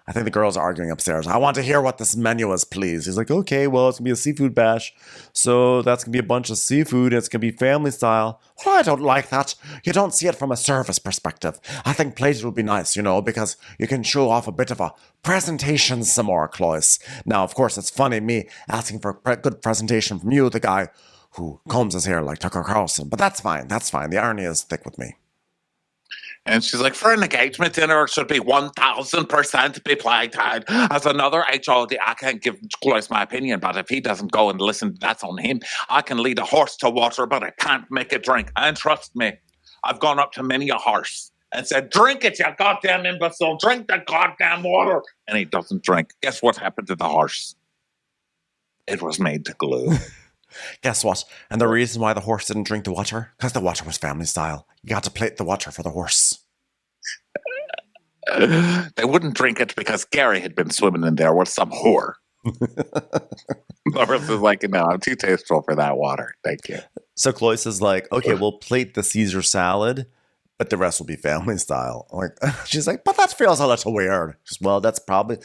I think the girls are arguing upstairs. I want to hear what this menu is, please. He's like, okay, well, it's going to be a seafood bash. So that's going to be a bunch of seafood. It's going to be family style. Well, I don't like that. You don't see it from a service perspective. I think plated would be nice, because you can show off a bit of a presentation some more, Cloyce. Now, of course, it's funny, me asking for a good presentation from you, the guy who combs his hair like Tucker Carlson. But that's fine. That's fine. The irony is thick with me. And she's like, for an engagement dinner, it should be 1,000% be plated. As another HOD, I can't give Cloyce my opinion, but if he doesn't go and listen, that's on him. I can lead a horse to water, but I can't make it drink. And trust me, I've gone up to many a horse and said, drink it, you goddamn imbecile. Drink the goddamn water. And he doesn't drink. Guess what happened to the horse? It was made to glue. Guess what? And the reason why the horse didn't drink the water? Because the water was family style. You got to plate the water for the horse. They wouldn't drink it because Gary had been swimming in there with some whore. The horse was like, no, I'm too tasteful for that water. Thank you. So Cloyce is like, okay, we'll plate the Caesar salad, but the rest will be family style. Like, she's like, but that feels a little weird. Well, that's probably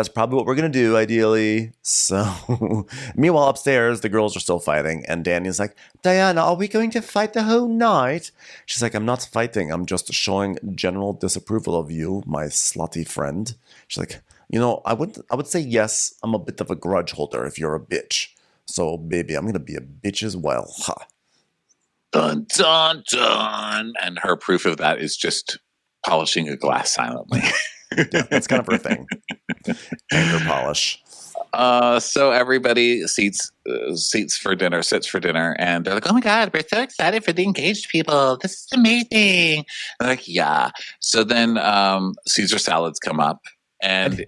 what we're gonna do, ideally. So, meanwhile, upstairs, the girls are still fighting, and Danny's like, Diana, are we going to fight the whole night? She's like, I'm not fighting. I'm just showing general disapproval of you, my slutty friend. She's like, I would say yes. I'm a bit of a grudge holder if you're a bitch. So, baby, I'm gonna be a bitch as well. Ha. Dun, dun, dun. And her proof of that is just polishing a glass silently. Yeah, that's kind of her thing. Anger polish. So everybody sits for dinner, and they're like, oh my God, we're so excited for the engaged people. This is amazing. And they're like, yeah. So then Caesar salads come up, and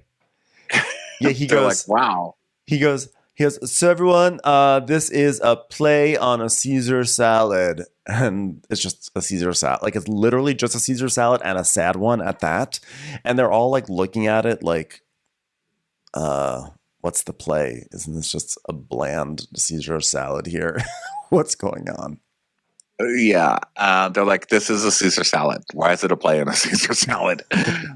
yeah, he goes, like, wow. He goes, so everyone, this is a play on a Caesar salad. And it's just a Caesar salad. Like, it's literally just a Caesar salad and a sad one at that. And they're all like looking at it like, what's the play? Isn't this just a bland Caesar salad here? What's going on? Yeah. They're like, this is a Caesar salad. Why is it a play on a Caesar salad?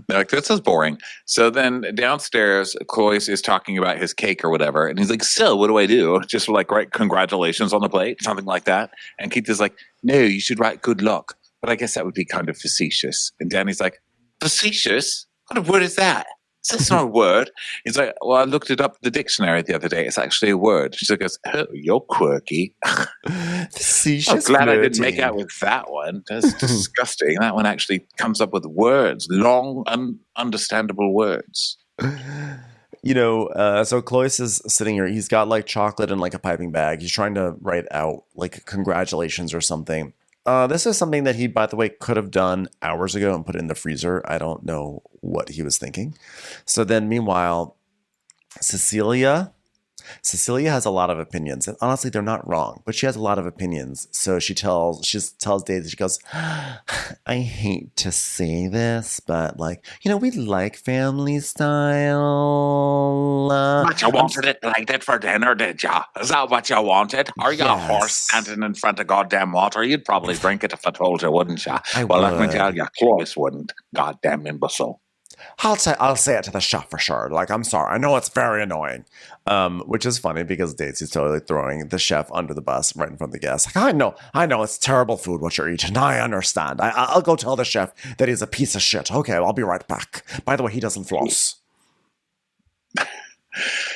They're like, this is boring. So then downstairs, Cloyce is talking about his cake or whatever. And he's like, so what do I do? Just like write congratulations on the plate, something like that. And Keith is like, no, you should write good luck. But I guess that would be kind of facetious. And Danny's like, facetious? What word is that? That's not a word. He's like, well, I looked it up in the dictionary the other day. It's actually a word. She goes, oh, you're quirky. I'm glad I didn't make out with that one. That's disgusting. That one actually comes up with words, long, understandable words. So Cloyce is sitting here. He's got like chocolate in like a piping bag. He's trying to write out like congratulations or something. This is something that he, by the way, could have done hours ago and put it in the freezer. I don't know what he was thinking. So then meanwhile, Cecilia has a lot of opinions. And honestly, they're not wrong, but she has a lot of opinions. So she tells Daisy, she goes, I hate to say this, but like, we like family style. But you wanted it like that for dinner, did ya? Is that what you wanted? Are you a horse standing in front of goddamn water? You'd probably drink it if I told you, wouldn't ya? Let me tell you, Cloyce wouldn't. Goddamn imbecile. I'll say it to the chef for sure. Like, I'm sorry. I know it's very annoying. Which is funny because Daisy's totally throwing the chef under the bus right in front of the guests. Like, I know it's terrible food what you're eating. I understand. I'll go tell the chef that he's a piece of shit. Okay, I'll be right back. By the way, he doesn't floss.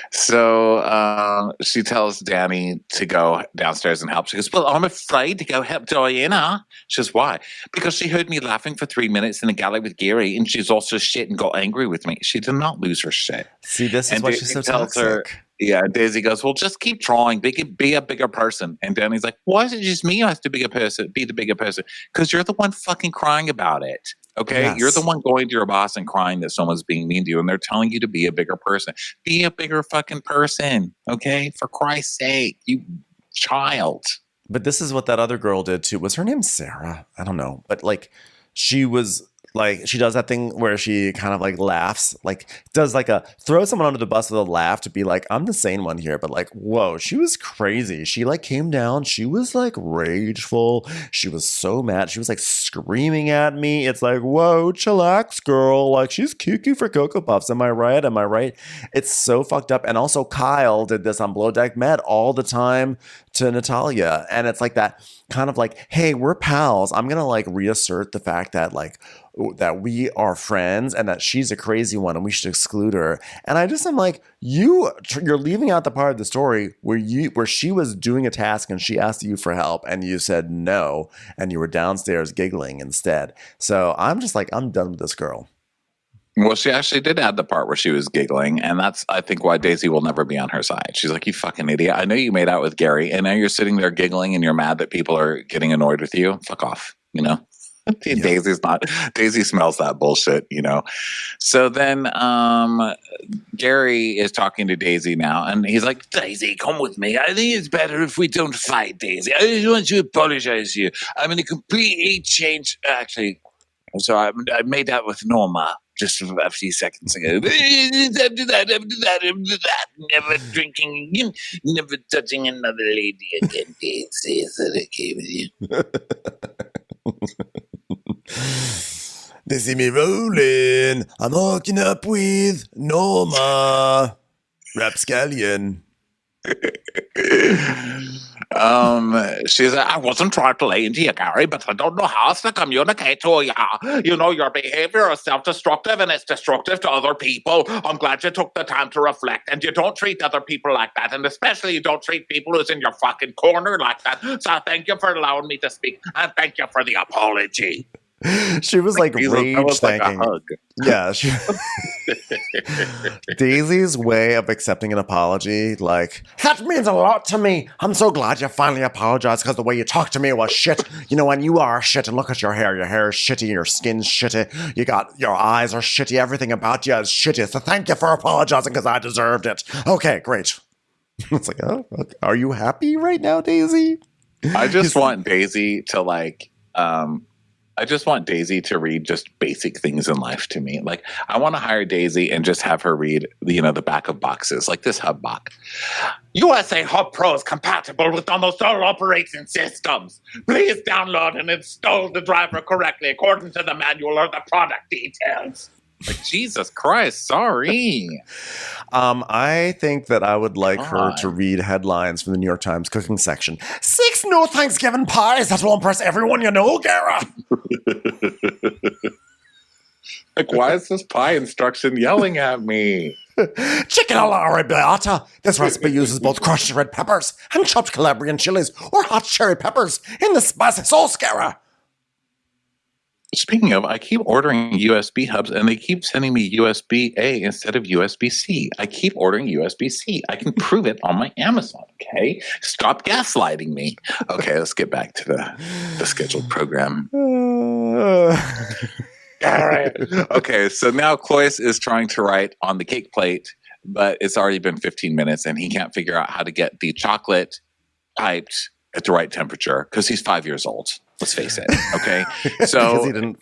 So she tells Danny to go downstairs and help. She goes, well, I'm afraid to go help Diana. She says, why? Because she heard me laughing for 3 minutes in the galley with Gary, and she's also shit and got angry with me. She did not lose her shit. See, this is why she's so toxic. Her, yeah, Daisy goes, well, just keep trying. Be a bigger person. And Danny's like, why is it just me who has to be the bigger person? Because you're the one fucking crying about it. Okay, yes. You're the one going to your boss and crying that someone's being mean to you, and they're telling you to be a bigger person. Be a bigger fucking person, okay? For Christ's sake, you child. But this is what that other girl did too. Was her name Sarah? I don't know. But like, she was like, she does that thing where she kind of like laughs, like does like a throw someone under the bus with a laugh to be like, I'm the sane one here. But like, whoa, she was crazy. She like came down. She was like rageful. She was so mad. She was like screaming at me. It's like, whoa, chillax, girl. Like, she's cuckoo for Cocoa Puffs. Am I right? Am I right? It's so fucked up. And also Kyle did this on Below Deck Med all the time to Natalia. And it's like that kind of like, hey, we're pals. I'm going to like reassert the fact that like, that we are friends and that she's a crazy one and we should exclude her. And I just am like, you're leaving out the part of the story where she was doing a task and she asked you for help and you said no and you were downstairs giggling instead. So I'm just like, I'm done with this girl. Well, she actually did add the part where she was giggling, and that's, I think, why Daisy will never be on her side. She's like, you fucking idiot. I know you made out with Gary, and now you're sitting there giggling and you're mad that people are getting annoyed with you. Fuck off, you know? Yeah. Daisy smells that bullshit, you know? So then Gary is talking to Daisy now, and he's like, Daisy, come with me. I think it's better if we don't fight, Daisy. I just want to apologize to you. I'm in a completely changed, actually, so I made out with Norma just a few seconds ago. After that, never drinking again, never touching another lady again, Daisy. Is that okay with you? They see me rolling. I'm hooking up with Norma Rapscallion. She's like, I wasn't trying to lay into you, Gary, but I don't know how else to communicate to you. You know, your behavior is self-destructive and it's destructive to other people. I'm glad you took the time to reflect, and you don't treat other people like that, and especially you don't treat people who's in your fucking corner like that. So thank you for allowing me to speak, and thank you for the apology. She was like rage thanking. Like a hug. Yeah. Daisy's way of accepting an apology, like, that means a lot to me. I'm so glad you finally apologized because the way you talked to me was shit. You know, and you are shit. And look at your hair. Your hair is shitty. Your skin's shitty. Your eyes are shitty. Everything about you is shitty. So thank you for apologizing because I deserved it. Okay, great. It's like, oh, okay. Are you happy right now, Daisy? I just want Daisy to like, I just want Daisy to read just basic things in life to me. Like, I want to hire Daisy and just have her read, you know, the back of boxes, like this hub box. USA Hub Pro is compatible with almost all operating systems. Please download and install the driver correctly according to the manual or the product details. Like, Jesus Christ, sorry. I think that I would like her to read headlines from the New York Times cooking section. 6 new Thanksgiving pies that will impress everyone you know, Gara. Like, why is this pie instruction yelling at me? Chicken alla arrabbiata. This recipe uses both crushed red peppers and chopped Calabrian chilies or hot cherry peppers in the spicy sauce, Gara. Speaking of, I keep ordering USB hubs and they keep sending me USB-A instead of USB-C. I keep ordering USB-C. I can prove it on my Amazon, okay? Stop gaslighting me. Okay, let's get back to the scheduled program. All right. Okay, so now Cloyce is trying to write on the cake plate, but it's already been 15 minutes and he can't figure out how to get the chocolate piped at the right temperature because he's 5 years old. Let's face it. Okay, so he didn't,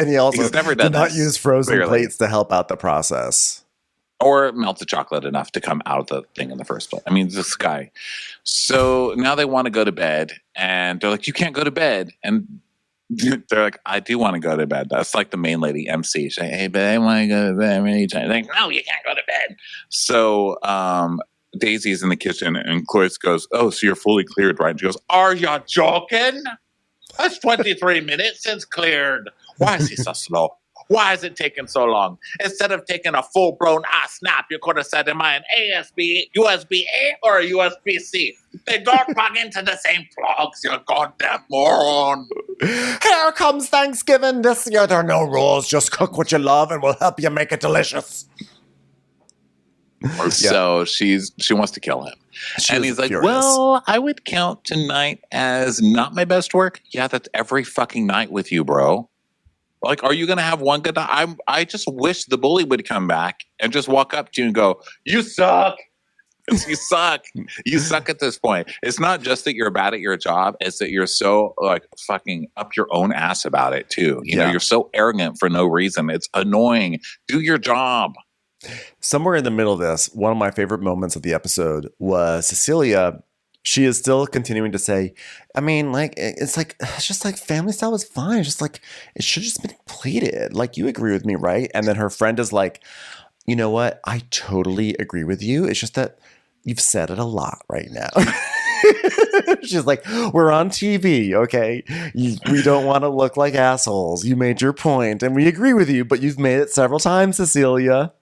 and he also did not use frozen plates to help out the process, or melt the chocolate enough to come out of the thing in the first place. I mean, this guy. So now they want to go to bed, and they're like, "You can't go to bed." And They're like, I do want to go to bed. That's like the main lady MC. She's like, hey, babe, I want to go to bed. Like, no, you can't go to bed. So Daisy's in the kitchen, and Cloyce goes, oh, so you're fully cleared, right? And she goes, are you joking? That's 23 minutes since cleared. Why is he so slow? Why is it taking so long? Instead of taking a full-blown snap, you could have said, am I an USB-A or a USB-C? They don't plug into the same plugs, you goddamn moron. Here comes Thanksgiving this year. There are no rules. Just cook what you love and we'll help you make it delicious. So she wants to kill him. And he's like, furious. well, I would count tonight as not my best work. Yeah, that's every fucking night with you, bro. Like, are you going to have one good night? I just wish the bully would come back and just walk up to you and go, you suck. You suck. You suck at this point. It's not just that you're bad at your job. It's that you're so like fucking up your own ass about it too. You know, you're so arrogant for no reason. It's annoying. Do your job. Somewhere in the middle of this, one of my favorite moments of the episode was Cecilia. She is still continuing to say, I mean, like, it's just like family style was fine. It's just like, it should have just been plated. Like, you agree with me, right? And then her friend is like, you know what? I totally agree with you. It's just that you've said it a lot right now. She's like, we're on TV, okay? We don't want to look like assholes. You made your point, and we agree with you, but you've made it several times, Cecilia.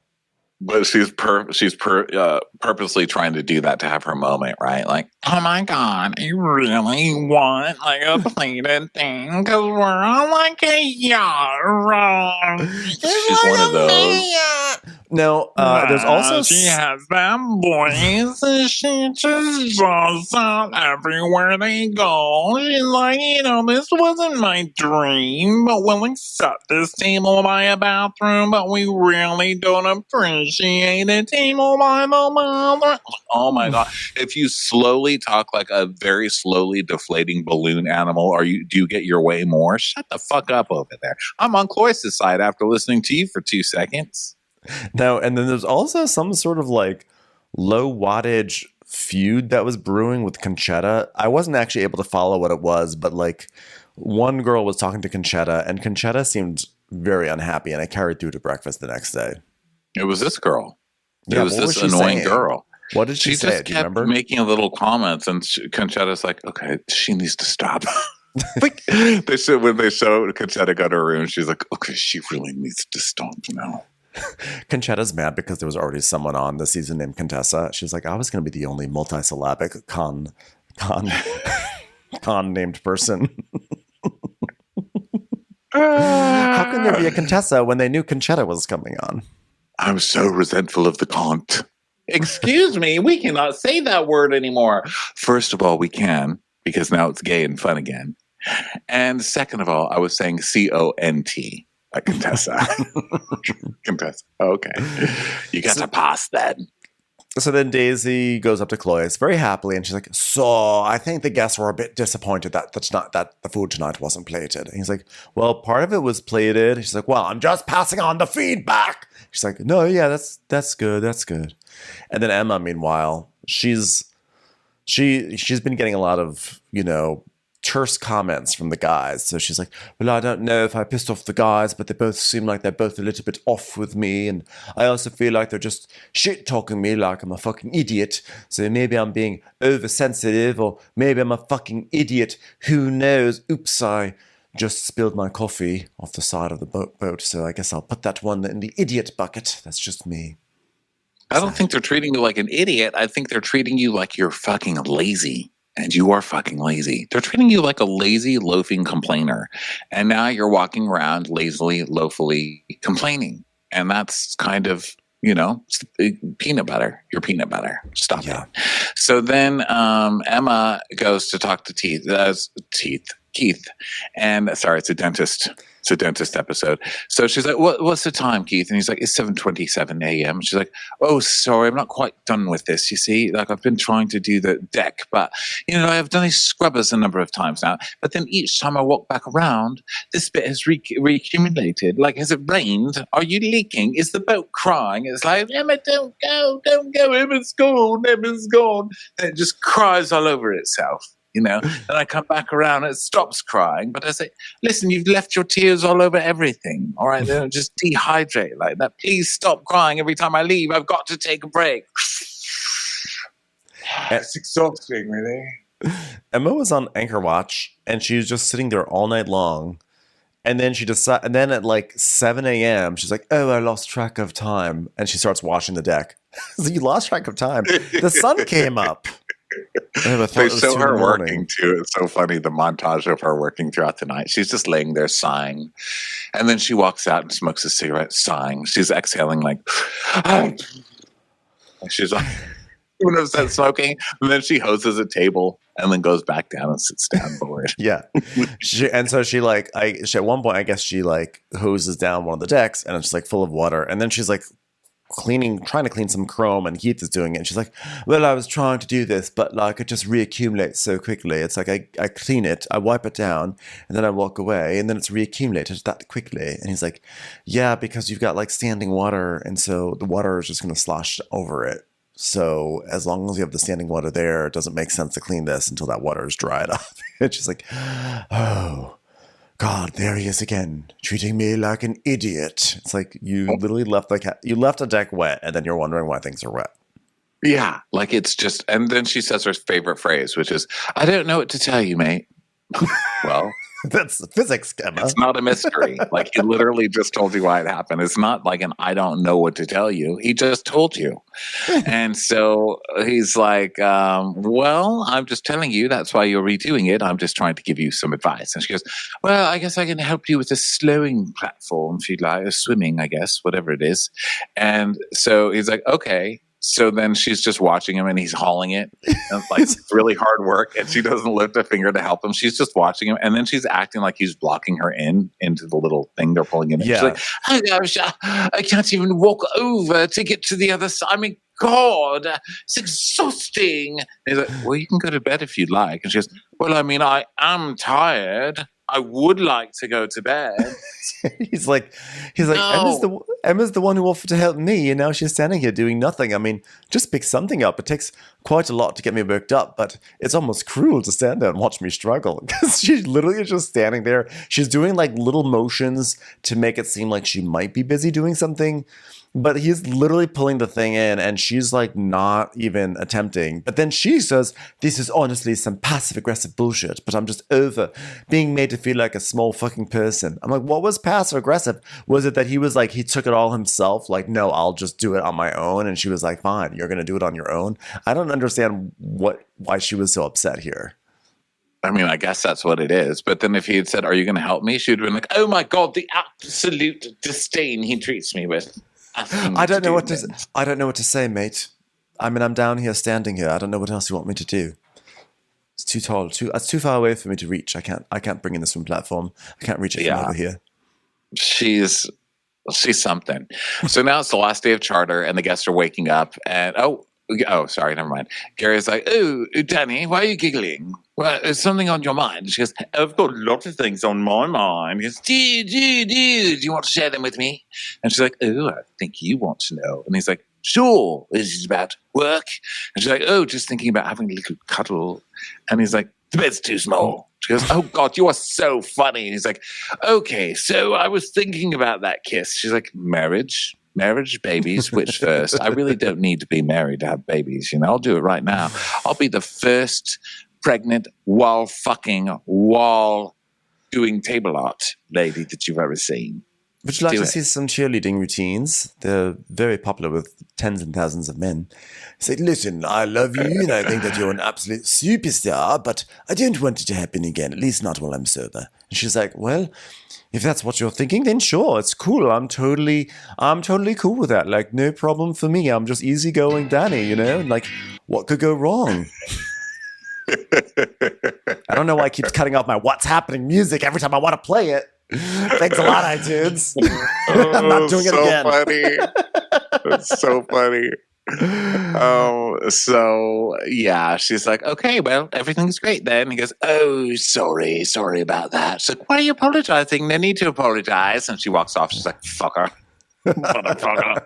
But she's purposely trying to do that to have her moment, right? Like, oh my God, you really want like a plated thing? Because we're on like a yacht. She's one of those. No, there's also... She has them boys, and she just draws out everywhere they go. She's like, you know, this wasn't my dream, but we'll accept this table by a bathroom, but we really don't appreciate a table by the bathroom. Oh my God. If you slowly talk like a very slowly deflating balloon animal, do you get your way more? Shut the fuck up over there. I'm on Cloyce's side after listening to you for 2 seconds. No, and then there's also some sort of like low wattage feud that was brewing with Conchetta. I wasn't actually able to follow what it was, but like one girl was talking to Conchetta, and Conchetta seemed very unhappy, and I carried through to breakfast the next day. It was this girl. Yeah, it was this annoying girl. What did she say? Just kept making little comments, and Conchetta's like, okay, she needs to stop. Like, when they show Conchetta go to her room, she's like, okay, she really needs to stop now. Conchetta's mad because there was already someone on the season named Contessa. She's like, I was going to be the only multisyllabic con named person. How can there be a Contessa when they knew Conchetta was coming on? I'm so resentful of the Kant. Excuse me, we cannot say that word anymore. First of all, we can, because now it's gay and fun again. And second of all, I was saying C-O-N-T. Like Contessa. Contessa. Okay. You got to pass that. So then Daisy goes up to Cloyce very happily, and she's like, so I think the guests were a bit disappointed that the food tonight wasn't plated. And he's like, well, part of it was plated. She's like, well, I'm just passing on the feedback. She's like, no, yeah, that's good. That's good. And then Emma, meanwhile, she's been getting a lot of, you know, terse comments from the guys. So she's like, well, I don't know if I pissed off the guys, but they both seem like they're both a little bit off with me. And I also feel like they're just shit talking me like I'm a fucking idiot. So maybe I'm being oversensitive, or maybe I'm a fucking idiot. Who knows? Oops, I just spilled my coffee off the side of the boat. So I guess I'll put that one in the idiot bucket. That's just me. I don't think they're treating you like an idiot. I think they're treating you like you're fucking lazy. And you are fucking lazy. They're treating you like a lazy, loafing complainer. And now you're walking around lazily, loafily complaining. And that's kind of, you know, peanut butter. You're peanut butter. Stop it. So then Emma goes to talk to Keith. And sorry, it's a dentist. It's a dentist episode. So she's like, what's the time, Keith? And he's like, it's 7:27 a.m. She's like, oh, sorry, I'm not quite done with this. You see, like I've been trying to do the deck, but, you know, I've done these scrubbers a number of times now. But then each time I walk back around, this bit has reaccumulated. Like, has it rained? Are you leaking? Is the boat crying? It's like, Emma, don't go. Emma's gone. And it just cries all over itself. you know. Then I come back around and it stops crying. But I say, listen, you've left your tears all over everything. All right, they'll just dehydrate like that. Please stop crying every time I leave. I've got to take a break. It's exhausting, really. Emma was on Anchor Watch, and she was just sitting there all night long. And then and then at like 7 a.m., she's like, "Oh, I lost track of time," and she starts washing the deck. So you lost track of time. The sun came up. They show her working too. It's so funny, the montage of her working throughout the night. She's just laying there sighing. And then she walks out and smokes a cigarette sighing. She's exhaling like, she's like, even if it's smoking. And then she hoses a table and then goes back down and sits down bored. Yeah. At one point, I guess she like hoses down one of the decks and it's just like full of water. And then she's like, trying to clean some chrome, and Keith is doing it. And she's like, well, I was trying to do this, but like it just reaccumulates so quickly. It's like I clean it, I wipe it down, and then I walk away, and then it's reaccumulated that quickly. And he's like, yeah, because you've got like standing water, and so the water is just going to slosh over it. So as long as you have the standing water there, it doesn't make sense to clean this until that water is dried up. And she's like, oh, God, there he is again, treating me like an idiot. It's like you literally left a deck wet, and then you're wondering why things are wet. Yeah, like it's just, and then she says her favorite phrase, which is, I don't know what to tell you, mate. Well, that's physics, Emma. It's not a mystery. Like he literally just told you why it happened. It's not like an I don't know what to tell you. He just told you. And so he's like, well, I'm just telling you that's why you're redoing it. I'm just trying to give you some advice. And she goes, well, I guess I can help you with a slowing platform if you'd like, or swimming, I guess, whatever it is. And so he's like, okay. So then she's just watching him and he's hauling it. And like really hard work. And she doesn't lift a finger to help him. She's just watching him. And then she's acting like he's blocking her into the little thing they're pulling in. Yeah. She's like, oh gosh, I can't even walk over to get to the other side. I mean, God, it's exhausting. And he's like, well, you can go to bed if you'd like. And she goes, well, I mean, I am tired. I would like to go to bed. He's like, no. Emma's the one who offered to help me, and now she's standing here doing nothing. I mean, just pick something up. It takes quite a lot to get me worked up, but it's almost cruel to stand there and watch me struggle because she's literally just standing there. She's doing like little motions to make it seem like she might be busy doing something. But he's literally pulling the thing in, and she's like not even attempting. But then she says, this is honestly some passive-aggressive bullshit, but I'm just over being made to feel like a small fucking person. I'm like, what was passive-aggressive? Was it that he was like, he took it all himself? Like, no, I'll just do it on my own. And she was like, fine, you're going to do it on your own. I don't understand why she was so upset here. I mean, I guess that's what it is. But then if he had said, are you going to help me? She would have been like, oh my God, the absolute disdain he treats me with. I don't know what to say, mate. I mean, I'm down here, standing here. I don't know what else you want me to do. It's too tall. It's too far away for me to reach. I can't bring in the swim platform. I can't reach it from over here. She's something. So now it's the last day of charter, and the guests are waking up. And sorry, never mind. Gary's like, oh, Danny, why are you giggling? Well, is something on your mind? She goes, I've got lots of things on my mind. He goes, do you want to share them with me? And she's like, oh, I think you want to know. And he's like, sure. Is it about work? And she's like, oh, just thinking about having a little cuddle. And he's like, the bed's too small. She goes, oh, God, you are so funny. And he's like, okay, so I was thinking about that kiss. She's like, marriage, babies, which first? I really don't need to be married to have babies. I'll do it right now. I'll be the first pregnant while doing table art lady that you've ever seen. Would you like to see some cheerleading routines? They're very popular with tens and thousands of men. Say, listen, I love you and I think that you're an absolute superstar, but I don't want it to happen again, at least not while I'm sober. And she's like, well, if that's what you're thinking, then sure, it's cool. I'm totally cool with that. Like, no problem for me. I'm just easygoing Danny, Like, what could go wrong? I don't know why it keeps cutting off my What's Happening music every time I want to play it. Thanks a lot, iTunes. I'm not doing it again. Funny. It's so funny. So yeah, she's like, okay, well, everything's great then. He goes, oh, sorry about that. So why are you apologizing? No need to apologize. And she walks off. She's like, fuck her. Motherfucker.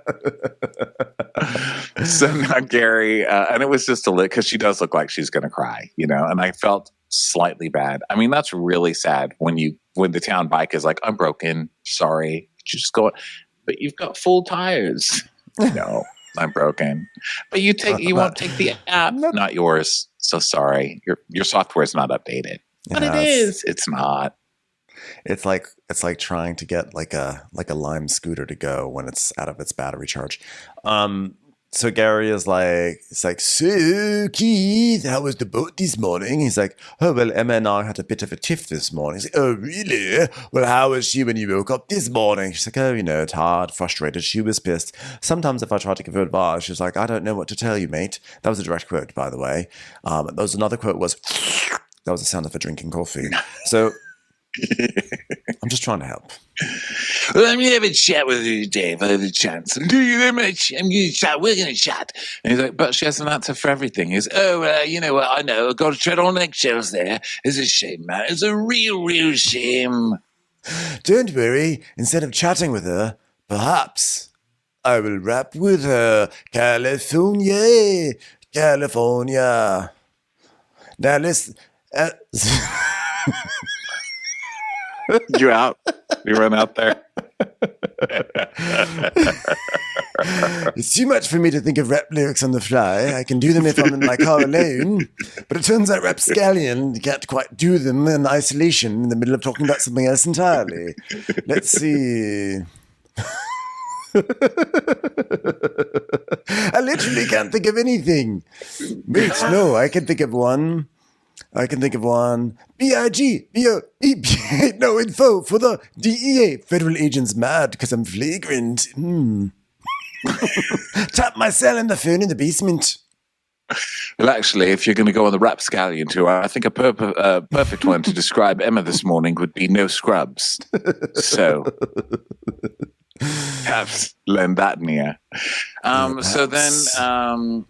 So now Gary, and it was just a lit because she does look like she's going to cry, and I felt slightly bad. I mean, that's really sad when the town bike is like, I'm broken, sorry, just go, but you've got full tires. No, I'm broken, but you won't take the app, not yours. So sorry, your software is not updated, but it is. It's not. It's like trying to get like a Lime scooter to go when it's out of its battery charge. So Gary is like, so Keith, how was the boat this morning? He's like, oh, well, Emma and I had a bit of a tiff this morning. He's like, oh, really? Well, how was she when you woke up this morning? She's like, oh, tired, frustrated. She was pissed. Sometimes if I try to give her advice, she's like, I don't know what to tell you, mate. That was a direct quote, by the way. There was another quote was, that was the sound of her drinking coffee. So I'm just trying to help. Well, let me have a chat with you, Dave. I have a chance. I'm going to chat. We're going to chat. And he's like, but she has an answer for everything. He's, you know what? I know. I've got to tread on eggshells there. It's a shame, man. It's a real shame. Don't worry. Instead of chatting with her, perhaps I will rap with her. California. Now listen. You out? You run out there? It's too much for me to think of rap lyrics on the fly. I can do them if I'm in my car alone. But it turns out rapscallion, you can't quite do them in isolation in the middle of talking about something else entirely. Let's see. I literally can't think of anything. Wait, no, I can think of one. BIG, BOE, no info for the DEA. Federal agents mad because I'm flagrant. Tap my cell in the phone in the basement. Well, actually, if you're going to go on the rapscallion tour, I think a perfect one to describe Emma this morning would be no scrubs. So, perhaps lend that near. So then...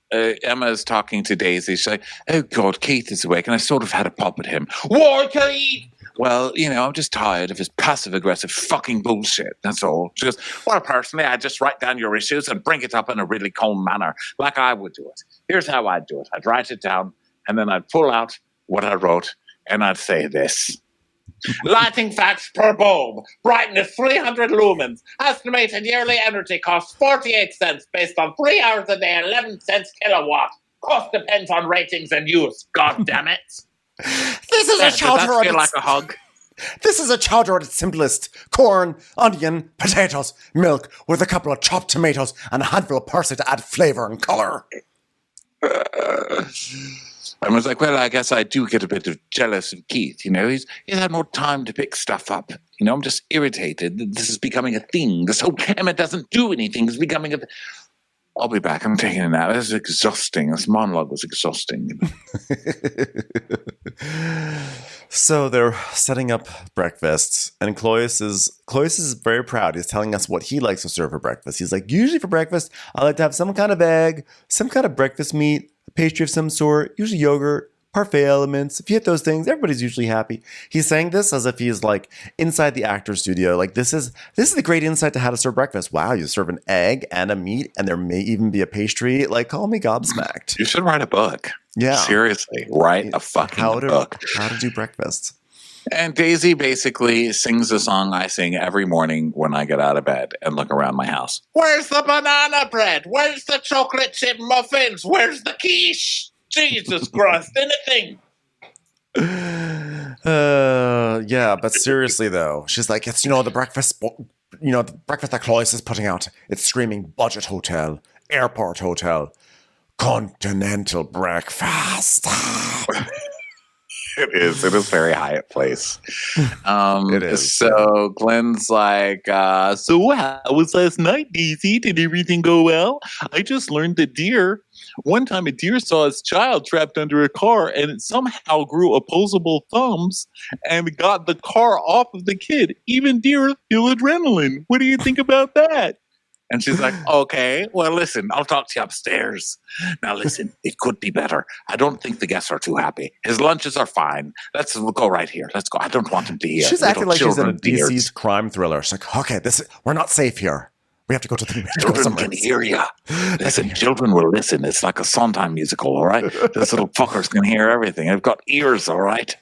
Emma's talking to Daisy. She's like, oh, God, Keith is awake. And I sort of had a pop at him. Why, Keith? Well, I'm just tired of his passive-aggressive fucking bullshit. That's all. She goes, well, personally, I just write down your issues and bring it up in a really calm manner, like I would do it. Here's how I'd do it. I'd write it down, and then I'd pull out what I wrote, and I'd say this. Lighting facts per bulb. Brightness 300 lumens. Estimated yearly energy cost 48 cents based on 3 hours a day, 11 cents kilowatt. Cost depends on ratings and use. God damn it. This is a chowder. Does that feel like a hug? This is a chowder at its simplest. Corn, onion, potatoes, milk, with a couple of chopped tomatoes and a handful of parsley to add flavor and color. I was like, well, I guess I do get a bit of jealous of Keith. He's had more time to pick stuff up. I'm just irritated. This is becoming a thing. This whole Emma doesn't do anything is becoming a... I'll be back. I'm taking a nap. This is exhausting. This monologue was exhausting. So they're setting up breakfast, and Clovis is very proud. He's telling us what he likes to serve for breakfast. He's like, usually for breakfast, I like to have some kind of egg, some kind of breakfast meat, a pastry of some sort, usually yogurt, parfait elements. If you hit those things, everybody's usually happy. He's saying this as if he's like inside the actor's studio. Like this is the great insight to how to serve breakfast. Wow, you serve an egg and a meat, and there may even be a pastry. Like, call me gobsmacked. You should write a book. Yeah, seriously, write a fucking book. How to do breakfast. And Daisy basically sings the song I sing every morning when I get out of bed and look around my house. Where's the banana bread? Where's the chocolate chip muffins? Where's the quiche? Jesus Christ, anything. Yeah, but seriously though, she's like, it's the breakfast, the breakfast that Clovis is putting out. It's screaming budget hotel, airport hotel, continental breakfast. It is very Hyatt Place. It is. So Glenn's like, so how was last night, Daisy? Did everything go well? I just learned that one time a deer saw his child trapped under a car, and it somehow grew opposable thumbs and got the car off of the kid. Even deer feel adrenaline. What do you think about that? And she's like, okay, well, listen, I'll talk to you upstairs. Now, listen, it could be better. I don't think the guests are too happy. His lunches are fine. We'll go right here. Let's go. I don't want him to hear. She's acting like she's in a DC's crime thriller. She's like, okay, we're not safe here. We have to go to the Children can hear you. Listen, children will listen. It's like a Sondheim musical, all right? Those little fuckers can hear everything. They've got ears, all right?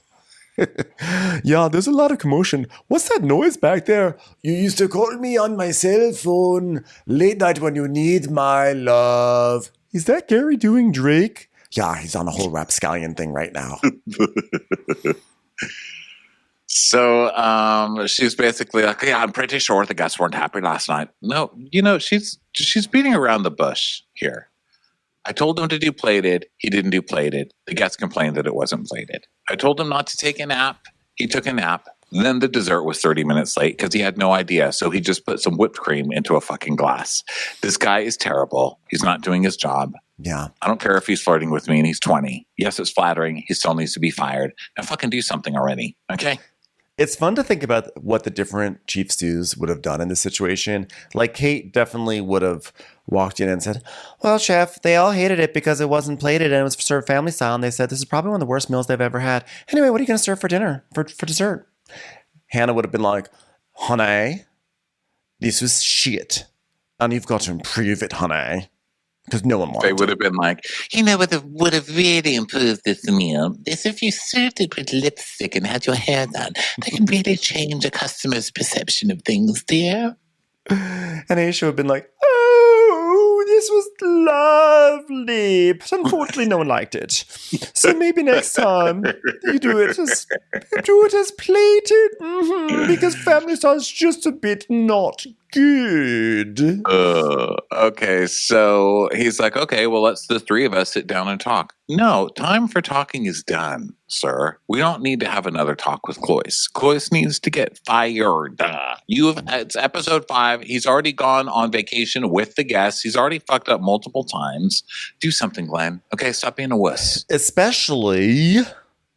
Yeah, there's a lot of commotion. What's that noise back there? You used to call me on my cell phone late night when you need my love. Is that Gary doing Drake? Yeah, he's on a whole rapscallion thing right now. So she's basically like, yeah, I'm pretty sure the guests weren't happy last night. No, she's beating around the bush here. I told him to do plated. He didn't do plated. The guests complained that it wasn't plated. I told him not to take a nap. He took a nap. Then the dessert was 30 minutes late because he had no idea. So he just put some whipped cream into a fucking glass. This guy is terrible. He's not doing his job. Yeah. I don't care if he's flirting with me and he's 20. Yes, it's flattering. He still needs to be fired. Now fucking do something already. Okay? It's fun to think about what the different chief stews would have done in this situation. Like Kate definitely would have walked in and said, well, chef, they all hated it because it wasn't plated and it was served family style. And they said, this is probably one of the worst meals they've ever had. Anyway, what are you going to serve for dinner, for dessert? Hannah would have been like, honey, this was shit. And you've got to improve it, honey. Because no one wanted They would have been like, what would have really improved this meal is if you served it with lipstick and had your hair done. That can really change a customer's perception of things, dear. And Aisha would have been like, oh, this was lovely. But unfortunately, no one liked it. So maybe next time you do it as plated. Because family style is just a bit not good. Okay, so he's like, okay, well, let's the three of us sit down and talk. No, time for talking is done, sir. We don't need to have another talk with Cloyce. Cloyce needs to get fired. It's episode 5. He's already gone on vacation with the guests. He's already fucked up multiple times. Do something, Glenn. Okay, stop being a wuss. Especially,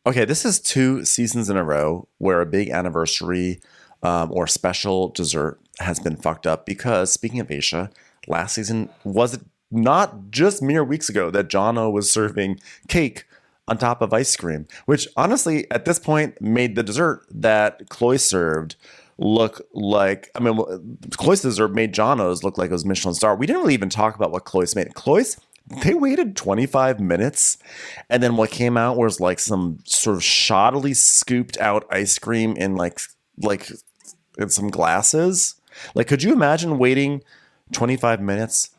okay, this is 2 seasons in a row where a big anniversary or special dessert has been fucked up because, speaking of Aisha, last season was it not just mere weeks ago that Jono was serving cake on top of ice cream, which honestly at this point made the dessert that Cloyce served look like, Cloyce's dessert made Jono's look like it was Michelin star. We didn't really even talk about what Cloyce made. Cloyce, they waited 25 minutes and then what came out was like some sort of shoddily scooped out ice cream in like in some glasses. Like, could you imagine waiting 25 minutes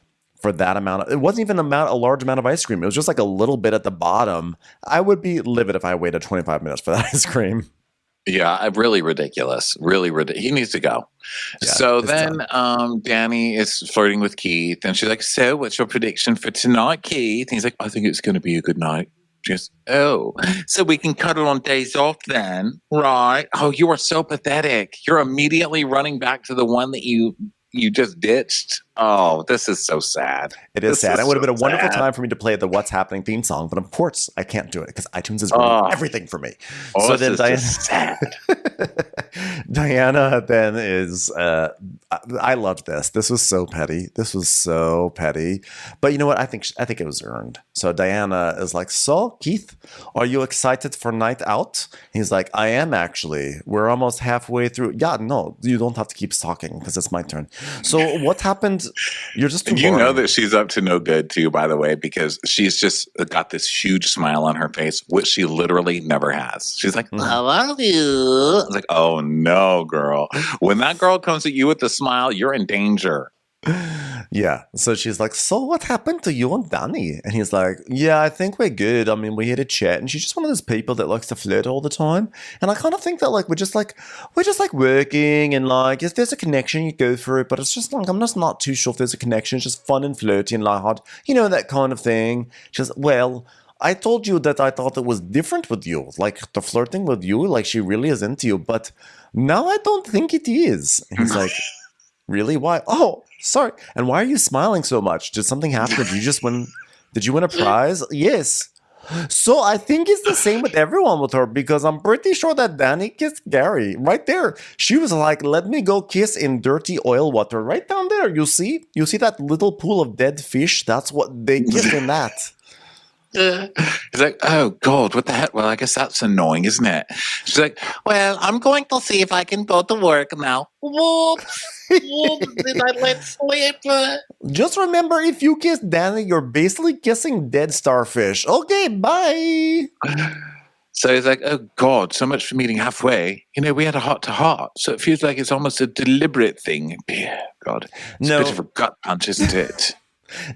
for that amount? It wasn't even a large amount of ice cream. It was just like a little bit at the bottom. I would be livid if I waited 25 minutes for that ice cream. Yeah, really ridiculous. Really ridiculous. He needs to go. Yeah, so then Danny is flirting with Keith, and she's like, so what's your prediction for tonight, Keith? And he's like, I think it's going to be a good night. Just, so we can cuddle on days off then, right? Oh, you are so pathetic. You're immediately running back to the one that you just ditched. Oh, this is so sad. It is sad. It would have been a wonderful time for me to play the What's Happening theme song, but of course I can't do it because iTunes is ruining everything for me. So then Diana then is, I loved this. This was so petty. But you know what? I think it was earned. So Diana is like, so Keith, are you excited for night out? He's like, I am actually. We're almost halfway through. Yeah, no, you don't have to keep talking because it's my turn. So what happened? You're just too boring. You know that she's up to no good too, by the way, because she's just got this huge smile on her face, which she literally never has. She's like, I love you. It's like, oh no, girl. When that girl comes at you with a smile, you're in danger. Yeah. So she's like, so what happened to you and Danny? And he's like, yeah, I think we're good. I mean, we had a chat and she's just one of those people that likes to flirt all the time. And I kind of think that like we're just like working and like if there's a connection, you go for it. But it's just like I'm just not too sure if there's a connection. It's just fun and flirty and lighthearted. You know, that kind of thing. She's well, I told you that I thought it was different with you. Like the flirting with you, like she really is into you. But now I don't think it is. And he's like, really? Why? Oh, sorry. And why are you smiling so much? Did something happen? Did you win a prize? Yes. So I think it's the same with everyone with her because I'm pretty sure that Danny kissed Gary right there. She was like, let me go kiss in dirty oil water right down there. You see that little pool of dead fish? That's what they kissed in that. He's like, oh, God, what the heck? Well, I guess that's annoying, isn't it? She's like, well, I'm going to see if I can go to work now. Whoops. Whoops, did I let slip? Just remember, if you kiss Danny, you're basically kissing dead starfish. Okay, bye. So he's like, oh, God, so much for meeting halfway. You know, we had a heart-to-heart, so it feels like it's almost a deliberate thing. God, it's a bit of a gut punch, isn't it?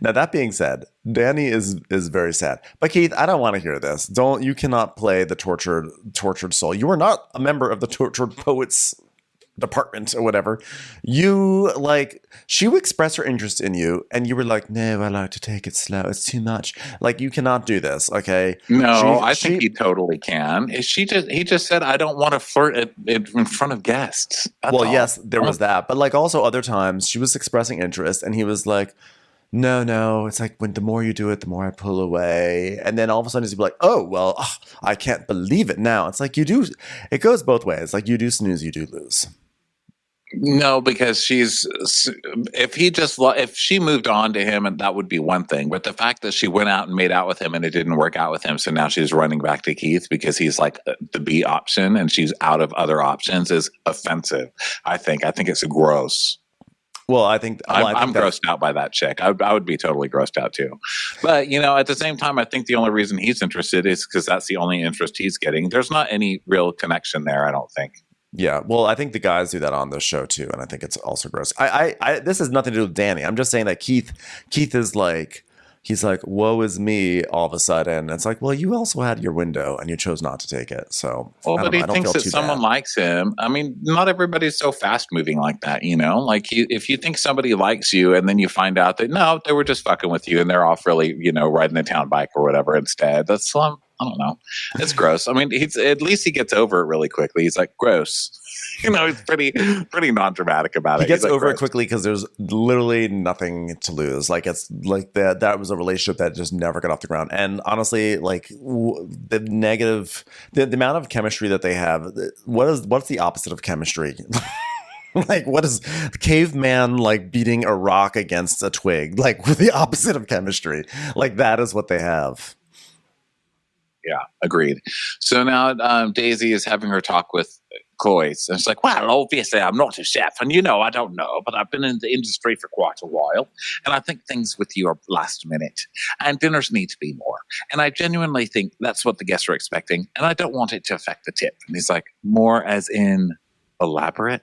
Now, that being said, Danny is very sad. But Keith, I don't want to hear this. You cannot play the tortured soul. You are not a member of the tortured poets department or whatever. She would express her interest in you, and you were like, no, I like to take it slow. It's too much. Like, you cannot do this, okay? No, I think he totally can. He just said, I don't want to flirt in front of guests. That's all. Yes, there was that. But like also other times, she was expressing interest, and he was like, no, it's like when the more you do it, the more I pull away. And then all of a sudden he's like, oh, well, I can't believe it now. It's like it goes both ways. Like you do snooze, you do lose. No, because if she moved on to him, and that would be one thing. But the fact that she went out and made out with him and it didn't work out with him, so now she's running back to Keith because he's like the B option and she's out of other options is offensive. I think it's gross. Well, I think I'm grossed out by that chick. I would be totally grossed out too. But, at the same time, I think the only reason he's interested is because that's the only interest he's getting. There's not any real connection there, I don't think. Yeah, well, I think the guys do that on this show too, and I think it's also gross. This has nothing to do with Danny. I'm just saying that Keith is like, he's like, woe is me all of a sudden. It's like, well, you also had your window and you chose not to take it. So, but he thinks that someone likes him. I mean, not everybody's so fast moving like that, Like if you think somebody likes you and then you find out that no, they were just fucking with you and they're off really, riding the town bike or whatever instead. That's I don't know. It's gross. I mean, at least he gets over it really quickly. He's like, gross. He's pretty non-dramatic about it. He gets over it quickly because there's literally nothing to lose. Like it's like that was a relationship that just never got off the ground. And honestly, like the amount of chemistry that they have. What's the opposite of chemistry? Like what is caveman like beating a rock against a twig? Like the opposite of chemistry. Like that is what they have. Yeah, agreed. So now Daisy is having her talk with Cloyce. And it's like, well, obviously I'm not a chef. And I don't know, but I've been in the industry for quite a while. And I think things with you are last minute. And dinners need to be more. And I genuinely think that's what the guests are expecting. And I don't want it to affect the tip. And he's like, more as in elaborate?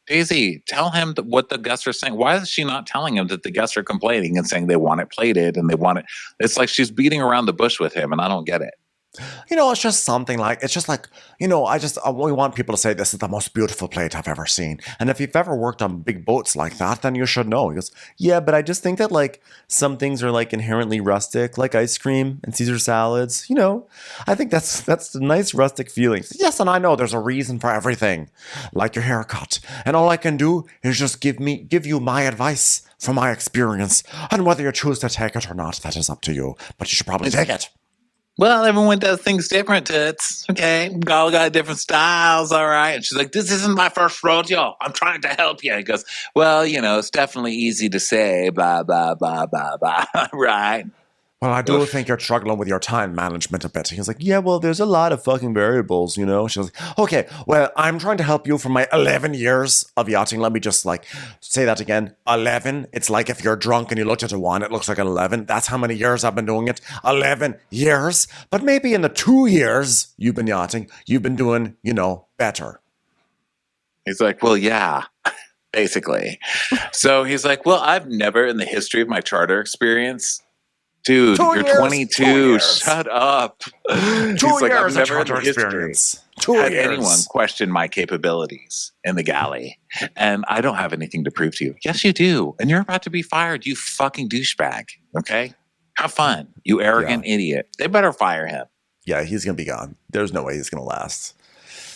Daisy, tell him what the guests are saying. Why is she not telling him that the guests are complaining and saying they want it plated and they want it? It's like she's beating around the bush with him, and I don't get it. It's just something like, we want people to say this is the most beautiful plate I've ever seen. And if you've ever worked on big boats like that, then you should know. He goes, yeah, but I just think that like some things are like inherently rustic, like ice cream and Caesar salads. I think that's a nice rustic feeling. Yes, and I know there's a reason for everything, like your haircut. And all I can do is just give you my advice from my experience. And whether you choose to take it or not, that is up to you. But you should probably take it. Well, everyone does things different, Toots. Okay, we all got different styles, all right? And she's like, this isn't my first rodeo. I'm trying to help you. He goes, well, it's definitely easy to say, blah, blah, blah, blah, blah, right? Well, I do think you're struggling with your time management a bit. He's like, yeah, well, there's a lot of fucking variables, She's like, okay, well, I'm trying to help you for my 11 years of yachting. Let me just say that again. 11. It's like if you're drunk and you looked at a 1, it looks like an 11. That's how many years I've been doing it. 11 years. But maybe in the 2 years you've been yachting, you've been doing, better. He's like, well, yeah. Basically. So he's like, well, I've never in the history of my charter experience. Dude, you're 22. Shut up. He's like, I've never had experience. Had anyone question my capabilities in the galley. And I don't have anything to prove to you. Yes, you do. And you're about to be fired, you fucking douchebag. Okay? Have fun, you arrogant idiot. They better fire him. Yeah, he's going to be gone. There's no way he's going to last.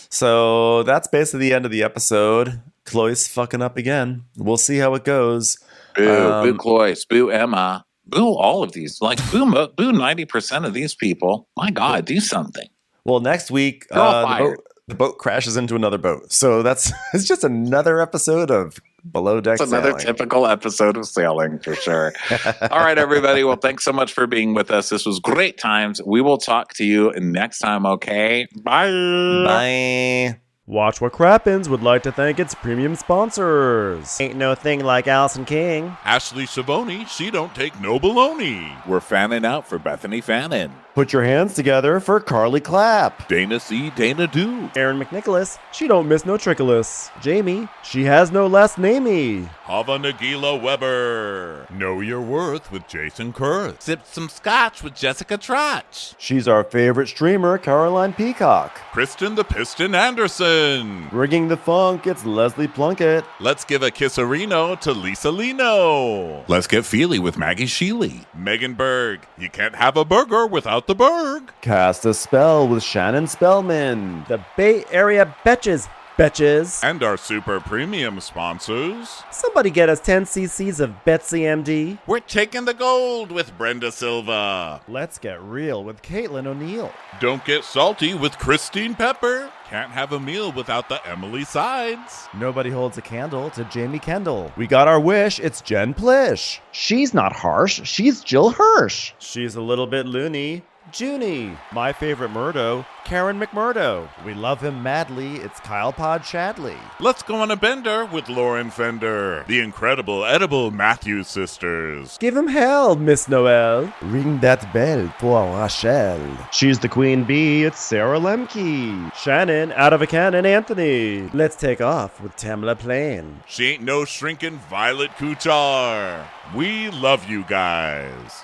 So that's basically the end of the episode. Cloyce fucking up again. We'll see how it goes. Boo Cloyce. Boo Emma. Boo all of these. Like, boo 90% of these people. My God, do something. Well, next week, the boat crashes into another boat. So it's just another episode of Below deck It's another sailing. typical episode of sailing for sure. All right, everybody. Well, thanks so much for being with us. This was great times. We will talk to you next time, okay? Bye. Bye. Watch What Crappens would like to thank its premium sponsors. Ain't no thing like Allison King. Ashley Savoni, she don't take no baloney. We're fanning out for Bethany Fannin. Put your hands together for Carly Clapp. Dana C. Dana Do. Aaron McNicholas, she don't miss no trickolas. Jamie, she has no last namey. Hava Nagila Weber. Know Your Worth with Jason Kurth. Sip some scotch with Jessica Trotch. She's our favorite streamer, Caroline Peacock. Kristen the Piston Anderson. Rigging the funk, it's Leslie Plunkett. Let's give a kisserino to Lisa Lino. Let's get feely with Maggie Sheely. Megan Berg. You can't have a burger without the Berg. Cast a Spell with Shannon Spellman. The Bay Area Betches. And our super premium sponsors. Somebody get us 10 cc's of Betsy MD. We're taking the gold with Brenda Silva. Let's get real with Caitlin O'Neill. Don't get salty with Christine Pepper. Can't have a meal without the Emily Sides. Nobody holds a candle to Jamie Kendall. We got our wish, it's Jen Plish. She's not harsh, she's Jill Hirsch. She's a little bit loony. Junie. My favorite Murdo, Karen McMurdo. We love him madly, it's Kyle Pod Shadley. Let's go on a bender with Lauren Fender. The incredible edible Matthews sisters. Give him hell, Miss Noel. Ring that bell for Rachel. She's the queen bee, it's Sarah Lemke. Shannon, out of a cannon, Anthony. Let's take off with Tamla Plain. She ain't no shrinking Violet Kuchar. We love you guys.